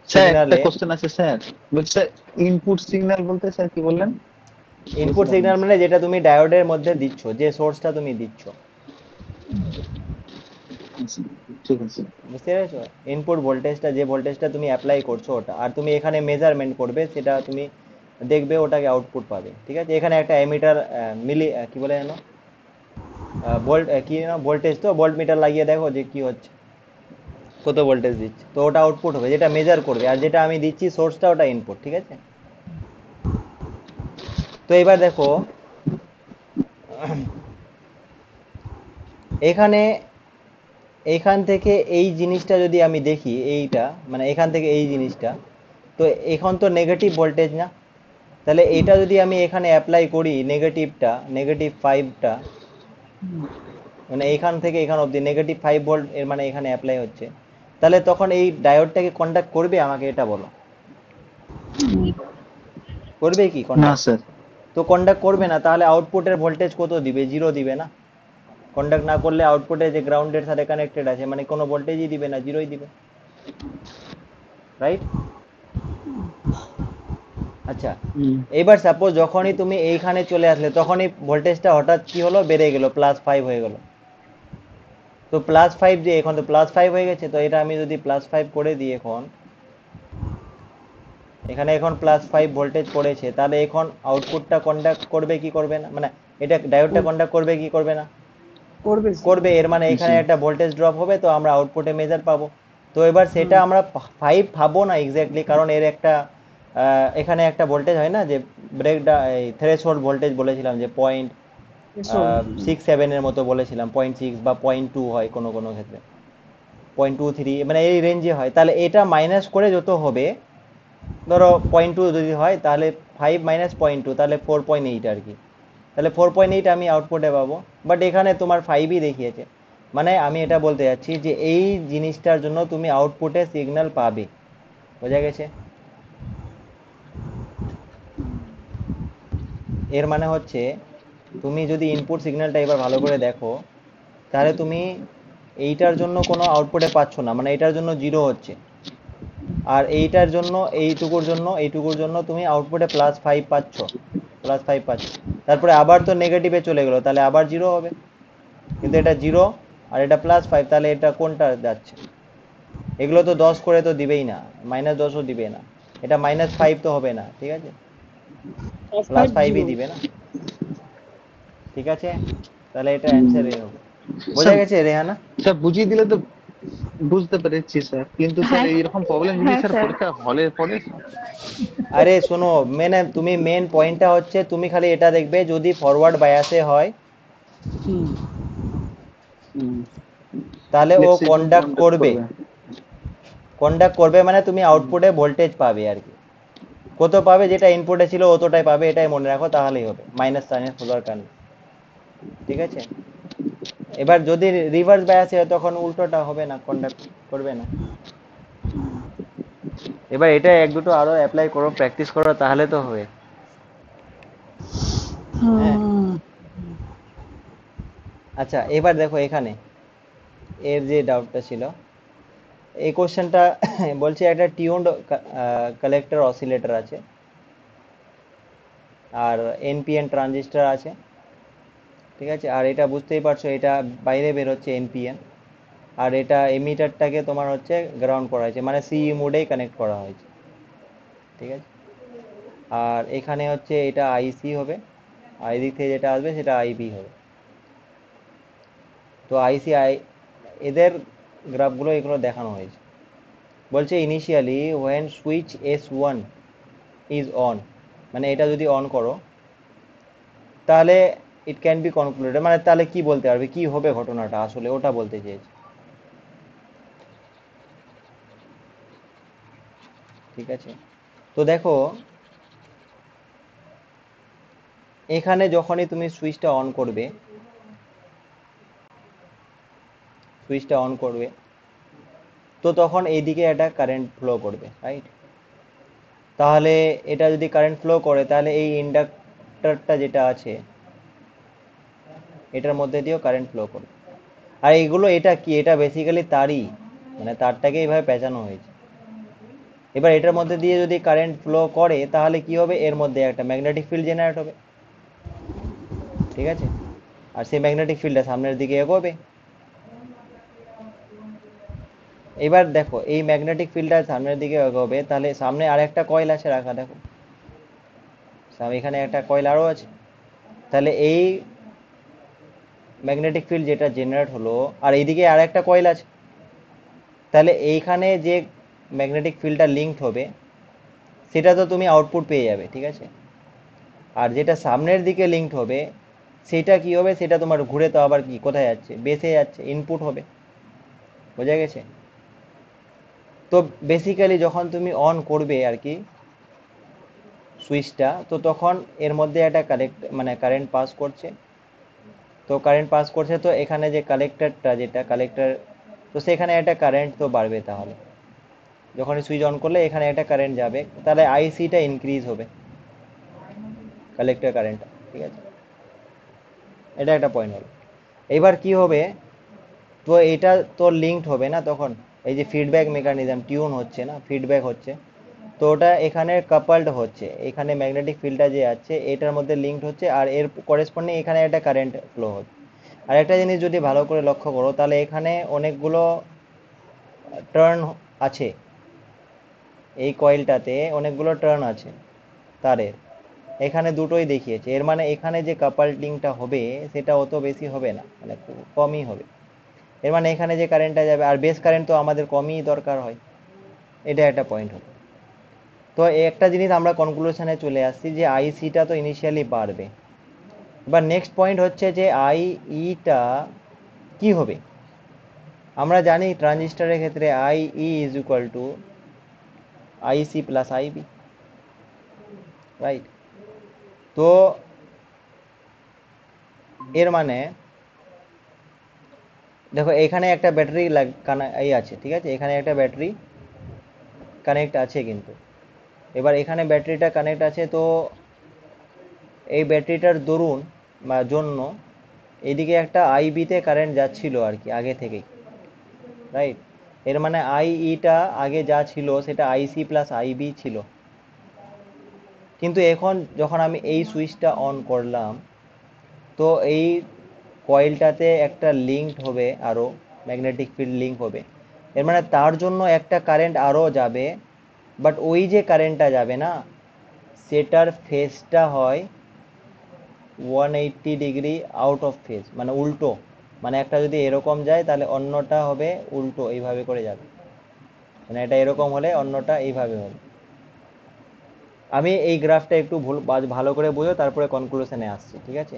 স্যার একটা সিগন্যালে, কোশ্চেন আছে স্যার, বলছে ইনপুট সিগন্যাল বলতে স্যার কি বললেন? ইনপুট বুঝলাম না সিগন্যাল মানে যেটা তুমি ডায়োডের মধ্যে দিচ্ছ, যে সোর্সটা তুমি দিচ্ছ, স্যার। ঠিক আছে। বুঝতে পেরেছো? ইনপুট ভোল্টেজটা, যে ভোল্টেজটা তুমি অ্যাপ্লাই করছো ওটা, আর তুমি এখানে মেজারমেন্ট করবে, সেটা তুমি দেখবে, ওটাকে আউটপুট পাবে, ঠিক আছে? এখানে একটা এমিটার মিলি কি বলে জানো, ভোল্ট কি না ভোল্টেজ, তো ভোল্ট মিটার লাগিয়ে দেখো যে কি হচ্ছে, কত ভোল্টেজ দিচ্ছে, তো ওটা আউটপুট হবে, যেটা মেজার করবে। আর যেটা আমি দিচ্ছি সোর্সটা, ওটা ইনপুট, ঠিক আছে? তো এবার দেখো এখানে, এখান থেকে এই জিনিসটা যদি আমি দেখি, এইটা মানে এখান থেকে এই জিনিসটা, তো এখন তো নেগেটিভ ভোল্টেজ না, তাহলে এটা যদি আমি এখানে অ্যাপ্লাই করি নেগেটিভটা, -5টা, মানে এইখান থেকে এখান অবধি -5 ভোল্ট, এর মানে এখানে অ্যাপ্লাই হচ্ছে, তাহলে তখন এই ডায়োডটাকে কন্ডাক্ট করবে? আমাকে এটা বলো, করবে কি না কন্ডাক্ট? স্যার। তো কন্ডাক্ট করবে না, তাহলে আউটপুটের ভোল্টেজ কত দিবে? 0 দিবে না? কন্ডাক্ট না করলে আউটপুটে যে গ্রাউন্ডের সাথে কানেক্টেড আছে, মানে কোনো ভোল্টেজই দিবে না, 0ই দিবে, রাইট? আচ্ছা, এবার সাপোজ যখনই তুমি এইখানে চলে আসলে, তখনই ভোল্টেজটা হঠাৎ কি হলো, বেড়ে গেল, +5 হয়ে গেল। তো +5, যে এখন তো +5 হয়ে গেছে, তো এটা আমি যদি +5 করে দিই, এখন এখানে এখন +5 ভোল্টেজ পড়েছে, তাহলে এখন আউটপুটটা কন্ডাক্ট করবে কি করবে না? মানে এটা ডায়োডটা কন্ডাক্ট করবে কি করবে না? করবে স্যার। করবে। এর মানে এখানে একটা ভোল্টেজ ড্রপ হবে, তো আমরা আউটপুটে মেজার পাবো। তো এবার সেটা আমরা 5 পাবো না এক্স্যাক্টলি, কারণ এর একটা এখানে একটা ভোল্টেজ হয় না, যে ব্রেক থ্রেশহোল্ড ভোল্টেজ বলেছিলাম, যে 0.67 এর মতো বলেছিলাম, 0.6 বা 0.2 হয় কোনো কোনো ক্ষেত্রে, 0.23, মানে এই রেঞ্জে হয়। তাহলে এটা মাইনাস করে যত হবে, ধরো 0.2 যদি হয়, তাহলে 5 - 0.2, তাহলে 4.8 আর কি। তাহলে 4.8 আমি আউটপুটে পাবো, বাট এখানে তোমার 5ই দেখিয়েছে। মানে আমি এটা বলতে যাচ্ছি যে এই জিনিসটার জন্য তুমি আউটপুটে সিগন্যাল পাবে, বোঝা গেছে? এর মানে হচ্ছে তুমি যদি ইনপুট সিগন্যালটা এবার ভালো করে দেখো, তাহলে তুমি এইটার জন্য কোনো আউটপুটে পাচ্ছ না, মানে এটার জন্য 0 হচ্ছে, আর এইটার জন্য, এইটুকুর জন্য তুমি আউটপুটে +5 পাচ্ছ, +5 পাচ্ছ। তারপরে আবার তো নেগেটিভে চলে গেলো, তাহলে আবার 0 হবে। কিন্তু এটা 0 আর এটা +5, তাহলে এটা কোনটা যাচ্ছে? এগুলো তো 10 করে তো দিবেই না, -10ও দিবে না, এটা -5 তো হবে না, ঠিক আছে? +5ই দিবে না, ঠিক আছে? তাহলে এটা অ্যান্সার এ হবে। বোঝা স্যার গেছে রেহানা? স্যার বুঝিয়ে দিলে তো বুঝতে পেরেছি স্যার, কিন্তু স্যার হ্যাঁ এইরকম প্রবলেম যদি হ্যাঁ স্যার স্যার। পরীক্ষা হলে পড়ে। আরে শোনো, মানে তুমি মেন পয়েন্টটা হচ্ছে তুমি খালি এটা দেখবে, যদি ফরওয়ার্ড বায়াসে হয় তাহলে ও লেটস সে কন্ডাক্ট কন্টাক্ট করবে। করবে। কন্ডাক্ট করবে মানে তুমি আউটপুটে ভোল্টেজ পাবে আর কি। কত পাবে? যেটা ইনপুটে ছিল অতটাই পাবে, এটাই মনে রাখো, তাহলেই হবে, মাইনাস সাইনের দরকার নেই, ঠিক আছে? এবার যদি রিভার্স বায়াসে হয়, তখন উল্টোটা হবে না, কন্ডাক্ট করবে না। এবার এটা এক দুটো আরো অ্যাপ্লাই করো, প্র্যাকটিস করো, তাহলে তো হবে। হ্যাঁ, আচ্ছা এবার দেখো এখানে এর যে ডাউটটা ছিল, এই কোশ্চেনটা বলছে একটা টিউনড কালেক্টর অসিলেটর আছে, আর এনপিএন ট্রানজিস্টর আছে, ঠিক আছে। আর এটা বুঝতেই পারছো, এটা বাইরে বের হচ্ছে এনপিএন, আর এটা এমিটারটাকে তোমার হচ্ছে গ্রাউন্ড করা হয়েছে, মানে সিই মোডেই কানেক্ট করা হয়েছে। ঠিক আছে। আর এখানে হচ্ছে এটা আইসি হবে, আর এদিক থেকে যেটা আসবে সেটা আইবি হবে। তো আইসি এদের গ্রাফগুলো এগুলো দেখানো হয়েছে। বলছে initially when switch S1 is on, মানে এটা যদি অন করো তাহলে ইট ক্যান বি কনক্লুডেড, মানে তাহলে কি বলতে পারবে, কি হবে ঘটনাটা আসলে, ওটা বলতে চেয়েছে। ঠিক আছে। তো দেখো এখানে যখনই তুমি সুইচটা অন করবে তো তখন এইদিকে একটা কারেন্ট ফ্লো করবে, রাইট? তাহলে এটা যদি কারেন্ট ফ্লো করে তাহলে এই ইন্ডাক্টরটা যেটা আছে এটার মধ্যে দিয়েও কারেন্ট ফ্লো করবে। আর এগুলো এটা কি, এটা বেসিক্যালি তারই, মানে তারটাকে এইভাবে পেঁচানো হয়েছে। এবার এটার মধ্যে দিয়ে যদি কারেন্ট ফ্লো করে তাহলে কি হবে, এর মধ্যে একটা ম্যাগনেটিক ফিল্ড জেনারেট হবে। ঠিক আছে। আর সেই ম্যাগনেটিক ফিল্ডটা সামনের দিকে এগোবে। এবার দেখো এই ম্যাগনেটিক ফিল্ডটা সামনের দিকে এগোবে, তাহলে সামনে আর একটা কয়েল আছে রাখা, দেখো এখানে একটা কয়েল আরো আছে। তাহলে এই ম্যাগনেটিক ফিল্ড যেটা জেনারেট হলো, আর এইদিকে আর একটা কয়েল আছে, তাহলে এইখানে যে ম্যাগনেটিক ফিল্ডটা লিঙ্কড হবে সেটা তো তুমি আউটপুট পেয়ে যাবে। ঠিক আছে। আর যেটা সামনের দিকে লিঙ্কড হবে সেটা কি হবে, সেটা তোমার ঘুরে তো আবার কি কোথায় যাচ্ছে, বেসে যাচ্ছে, ইনপুট হবে। বোঝা গেছে? তো বেসিক্যালি যখন তুমি অন করবে আর কি সুইচটা, তো তখন এর মধ্যে একটা মানে কারেন্ট পাস করছে। তো কারেন্ট পাস করছে, তো এখানে যে কালেক্টরটা, যেটা কালেক্টর, তো সেখানে একটা কারেন্ট তো বাড়বে। তাহলে যখন সুইচ অন করলে এখানে একটা কারেন্ট যাবে, তাহলে আইসিটা ইনক্রিজ হবে, কালেক্টর কারেন্টটা। ঠিক আছে। এটা একটা পয়েন্ট হলো। এবার কি হবে, তো এটা তো লিঙ্কড হবে না তখন, এই যে ফিডব্যাক মেকানিজম টিউন হচ্ছে না, ফিডব্যাক হচ্ছে, তো ওটা এখানে কাপলড হচ্ছে, এখানে ম্যাগনেটিক ফিল্ডটা যে আছে এটার মধ্যে লিঙ্কড হচ্ছে, আর এর করেসপন্ডিং এখানে একটা কারেন্ট ফ্লো হচ্ছে। আর একটা জিনিস যদি ভালো করে লক্ষ্য করো তাহলে এখানে অনেকগুলো টার্ন আছে, এই কয়েলটাতে অনেকগুলো টার্ন আছে তারের, এখানে দুটোই দেখিয়েছে। এর মানে এখানে যে কাপলিংটা হবে সেটা অত বেশি হবে না, মানে খুব কমই হবে। এর মানে এখানে যে কারেন্টটা যাবে, আর বেস কারেন্ট তো আমাদের কমই দরকার হয়, এটা একটা পয়েন্ট হলো। তো একটা জিনিস আমরা কনক্লুশনে চলে আসছি যে আইসিটা তো ইনিশিয়ালি বাড়বে। এবার নেক্সট পয়েন্ট হচ্ছে যে আইইটা কি হবে। আমরা জানি ট্রানজিস্টরের ক্ষেত্রে I E is equal to IC plus IB, right? তো এর মানে দেখো এখানে একটা ব্যাটারি এই আছে, ঠিক আছে, এখানে একটা ব্যাটারি কানেক্ট আছে কিন্তু। এবার এখানে ব্যাটারিটা কানেক্ট আছে, তো এই ব্যাটারিটার দরুন বা জন্য এইদিকে একটা আইবিতে কারেন্ট যাচ্ছিল আর কি আগে থেকেই, রাইট? এর মানে আইইটা আগে যা ছিল সেটা আইসি প্লাস আইবি ছিল। কিন্তু এখন যখন আমি এই সুইচটা অন করলাম তো এই কয়েলটাতে একটা লিঙ্কড হবে, আরও ম্যাগনেটিক ফিল্ড লিঙ্ক হবে। এর মানে তার জন্য একটা কারেন্ট আরও যাবে, বাট ওই যে কারেন্টটা যাবে না সেটার ফেজটা হয় 180 ডিগ্রি আউট অফ ফেজ, মানে উল্টো। মানে একটা যদি এরকম যায় তাহলে অন্যটা হবে উল্টো, এইভাবে করে যাবে। মানে এটা এরকম হলে অন্যটা এইভাবে হবে। আমি এই গ্রাফটা একটু ভালো করে বুঝো, তারপরে কনক্লুশনে আসছি। ঠিক আছে।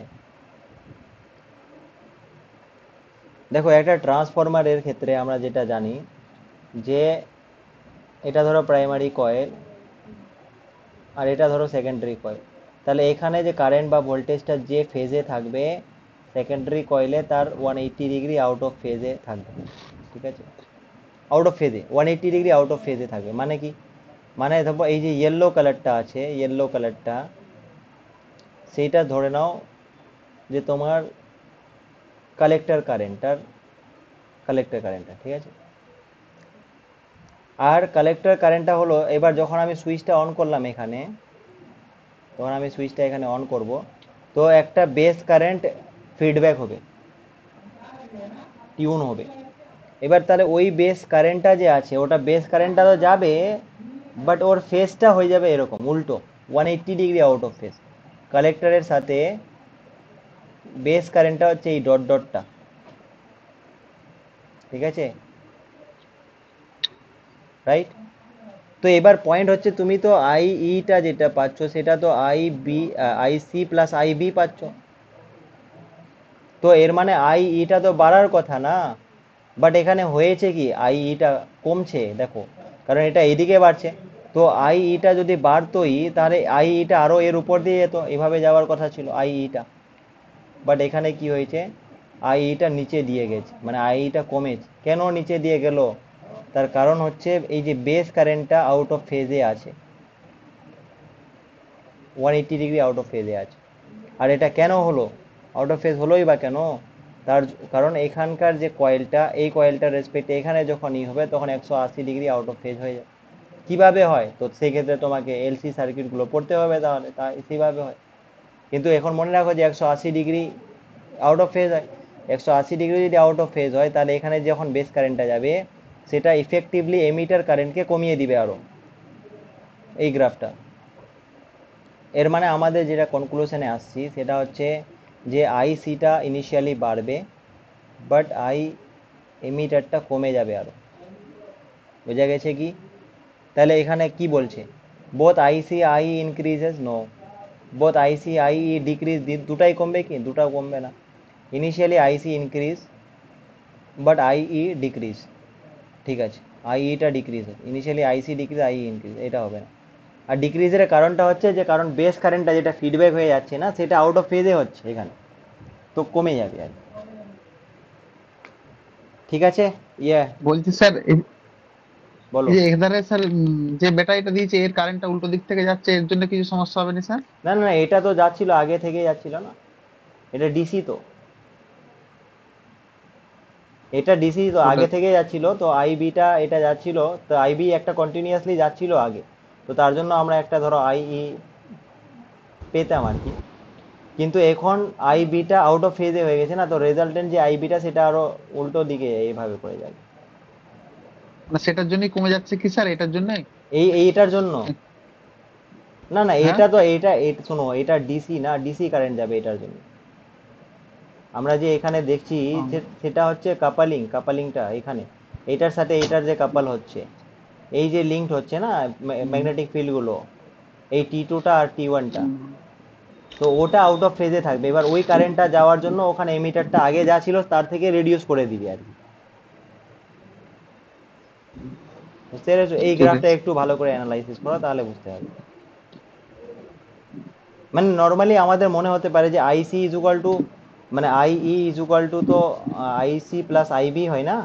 দেখো একটা ট্রান্সফরমারের ক্ষেত্রে আমরা যেটা জানি যে এটা ধরো প্রাইমারি কয়েল আর এটা ধরো সেকেন্ডারি কয়েল, তাহলে এখানে যে কারেন্ট বা ভোল্টেজটা যে ফেজে থাকবে সেকেন্ডারি কয়েলে তার 180 ডিগ্রি আউট অফ ফেজে থাকবে। ঠিক আছে। আউট অফ ফেজে 180 ডিগ্রি আউট অফ ফেজে থাকবে মানে কি, মানে ধরো এই যে ইয়েলো কালারটা আছে, ইয়েলো কালারটা সেইটা ধরে নাও যে তোমার কালেক্টর কারেন্টটা, ঠিক আছে। আর কালেক্টর কারেন্টটা হলো, এবার যখন আমি সুইচটা অন করলাম এখানে, তখন আমি সুইচটা এখানে অন করব, তো একটা বেস কারেন্ট ফিডব্যাক হবে, টিউন হবে। এবার তাহলে ওই বেস কারেন্টটা যে আছে ওটা বেস কারেন্টটা তো যাবে, বাট ওর ফেসটা হয়ে যাবে এরকম উল্টো, 180 ডিগ্রি আউট অফ ফেস। কালেক্টরের সাথে বেস কারেন্টটা হচ্ছে এই ডট ডটটা, ঠিক আছে, রাইট? তো এবার পয়েন্ট হচ্ছে তুমি তো আই ইটা যেটা পাচ্ছ সেটা তো I B, I C plus I B পাচ্ছ। তো এর মানে আই ইটা তো বাড়ার কথা না, বাট এখানে হয়েছে কি আই ইটা কমছে, দেখো, কারণ এটা এইদিকে বাড়ছে। তো আই ইটা যদি বাড়তোই তাহলে আই ইটা আরো এর উপর দিয়ে যেত, এভাবে যাওয়ার কথা ছিল আই ইটা। বাট এখানে কি হয়েছে, আই ইটা নিচে দিয়ে গেছে, মানে আই ইটা কমেছে। কেন নিচে দিয়ে গেল? তার কারণ হচ্ছে এই যে বেস কারেন্টটা আউট অফ ফেজে আছে, 180 ডিগ্রি আউট অফ ফেজে আছে। আর এটা কেন হলো, আউট অফ ফেজ হলোই বা কেন? তার কারণ এখানকার যে কয়েলটা, এই কয়েলটার রেসপেক্টে এখানে যখন ই হবে তখন 180 ডিগ্রি আউট অফ ফেজ হয়ে যায়। কিভাবে হয়? তো সেই ক্ষেত্রে তোমাকে এলসি সার্কিটগুলো পড়তে হবে, তাহলে তাই সেইভাবে হয়। কিন্তু এখন মনে রাখো যে 180 ডিগ্রি আউট অফ ফেজ হয়। 180 ডিগ্রি যদি আউট অফ ফেজ হয় তাহলে এখানে যখন বেস কারেন্টটা যাবে সেটা ইফেক্টিভলি এমিটার কারেন্টকে কমিয়ে দিবে আরো, এই গ্রাফটা। এর মানে আমাদের যেটা কনক্লুশনে আসছি সেটা হচ্ছে যে আইসিটা ইনিশিয়ালি বাড়বে, বাট আই এমিটারটা কমে যাবে আরো। বোঝা গেছে কি? তাহলে এখানে কি বলছে, both IC I increases, no, both IC I decrease, দুটাই কমবে কি? দুটাও কমবে না। Initially IC increase but I decrease, ঠিক আছে, আইটা ডিক্রিজ হবে, initially IC decrease I increase, এটা হবে না। আর ডিক্রিজের কারণটা হচ্ছে যে কারণ বেস কারেন্টটা যেটা ফিডব্যাক হয়ে যাচ্ছে না সেটা আউট অফ ফেজে হচ্ছে এখানে, তো কমে যাবে আর কি। ঠিক আছে, ইয়ে বলছি স্যার, এই বলো। এই যে এখানে স্যার যে ব্যাটারিটা দিয়েছে এর কারেন্টটা উল্টো দিক থেকে যাচ্ছে, এর জন্য কিছু সমস্যা হবে না স্যার? না না না, এটা তো যাচ্ছিল আগে থেকে যাচ্ছিল না, এটা ডিসি তো, এটা ডিসি তো ওটা আগে থেকে যাচ্ছিল, তো আইবিটা এটা যাচ্ছিল, তো আইবি একটা কন্টিনিউয়াসলি যাচ্ছিল আগে, তো তার জন্য আমরা একটা ধরো আইই পেতাম আর কি। কিন্তু এখন আইবিটা আউট অফ ফেজে হয়ে গেছে না, তো রেজাল্টেন্ট যে আইবিটা সেটা আরো উল্টো দিকে এইভাবে করে যাবে। মানে সেটার জন্যই কমে যাচ্ছে কি স্যার, এটার জন্য? এইটার জন্য না না, হ্যাঁ, এটা তো শোনো, এটা ডিসি না, ডিসি কারেন্ট যাবে এটার জন্য। আমরা যে এখানে দেখছি সেটা হচ্ছে কাপালিংটা এখানে, এটার সাথে এটার যে কাপাল হচ্ছে, এই যে লিঙ্কড হচ্ছে না ম্যাগনেটিক ফিল্ডগুলো, এই T2টা আর T1টা, তো ওটা আউট অফ ফেজে থাকবে। এবার ওই কারেন্টটা যাওয়ার জন্য ওখানে এমিটারটা আগে যা ছিল তার থেকে রিডিউস করে দিবে আর কি। বুঝতে পেরেছো? এই ঠিক গ্রাফটা আছে। একটু ভালো করে অ্যানালাইসিস করো তাহলে বুঝতে হবে। মানে নর্মালি আমাদের মনে হতে পারে যে আইসি ইজ ইকুয়াল টু, মানে আইই ইজ ইকুয়াল টু তো আইসি প্লাস আইবি হয় না,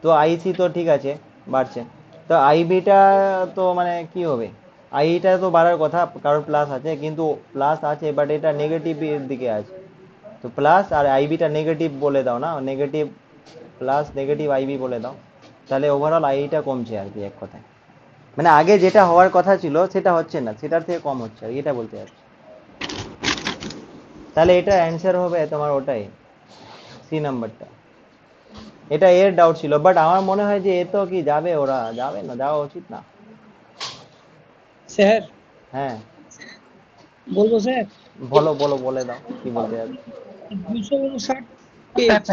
তো আইসি তো ঠিক আছে বাড়ছে, তো আইবিটা তো মানে কি হবে, আইটা তো বাড়ার কথা কারণ প্লাস আছে, কিন্তু প্লাস আছে বাট এটা নেগেটিভ দিকে আছে, তো প্লাস আর আইবিটা নেগেটিভ বলে দাও না, নেগেটিভ প্লাস নেগেটিভ আইবি বলে দাও, তাহলে ওভারঅল আইটা কমছে আর কি, এক কথায়। মানে আগে যেটা হওয়ার কথা ছিল সেটা হচ্ছে না, সেটার থেকে কম হচ্ছে আর কি, এটা বলতে চাচ্ছি। তাহলে এটা অ্যান্সার হবে তোমার ওটাই, সি নাম্বারটা। এটা এর ডাউট ছিল, বাট আমার মনে হয় যে এ তো কি যাবে, ওরা যাবে না, যাওয়া উচিত না। স্যার হ্যাঁ বলবো স্যার, বলো বলো, বলে দাও কি বলতে চাচ্ছ। 259 পেজ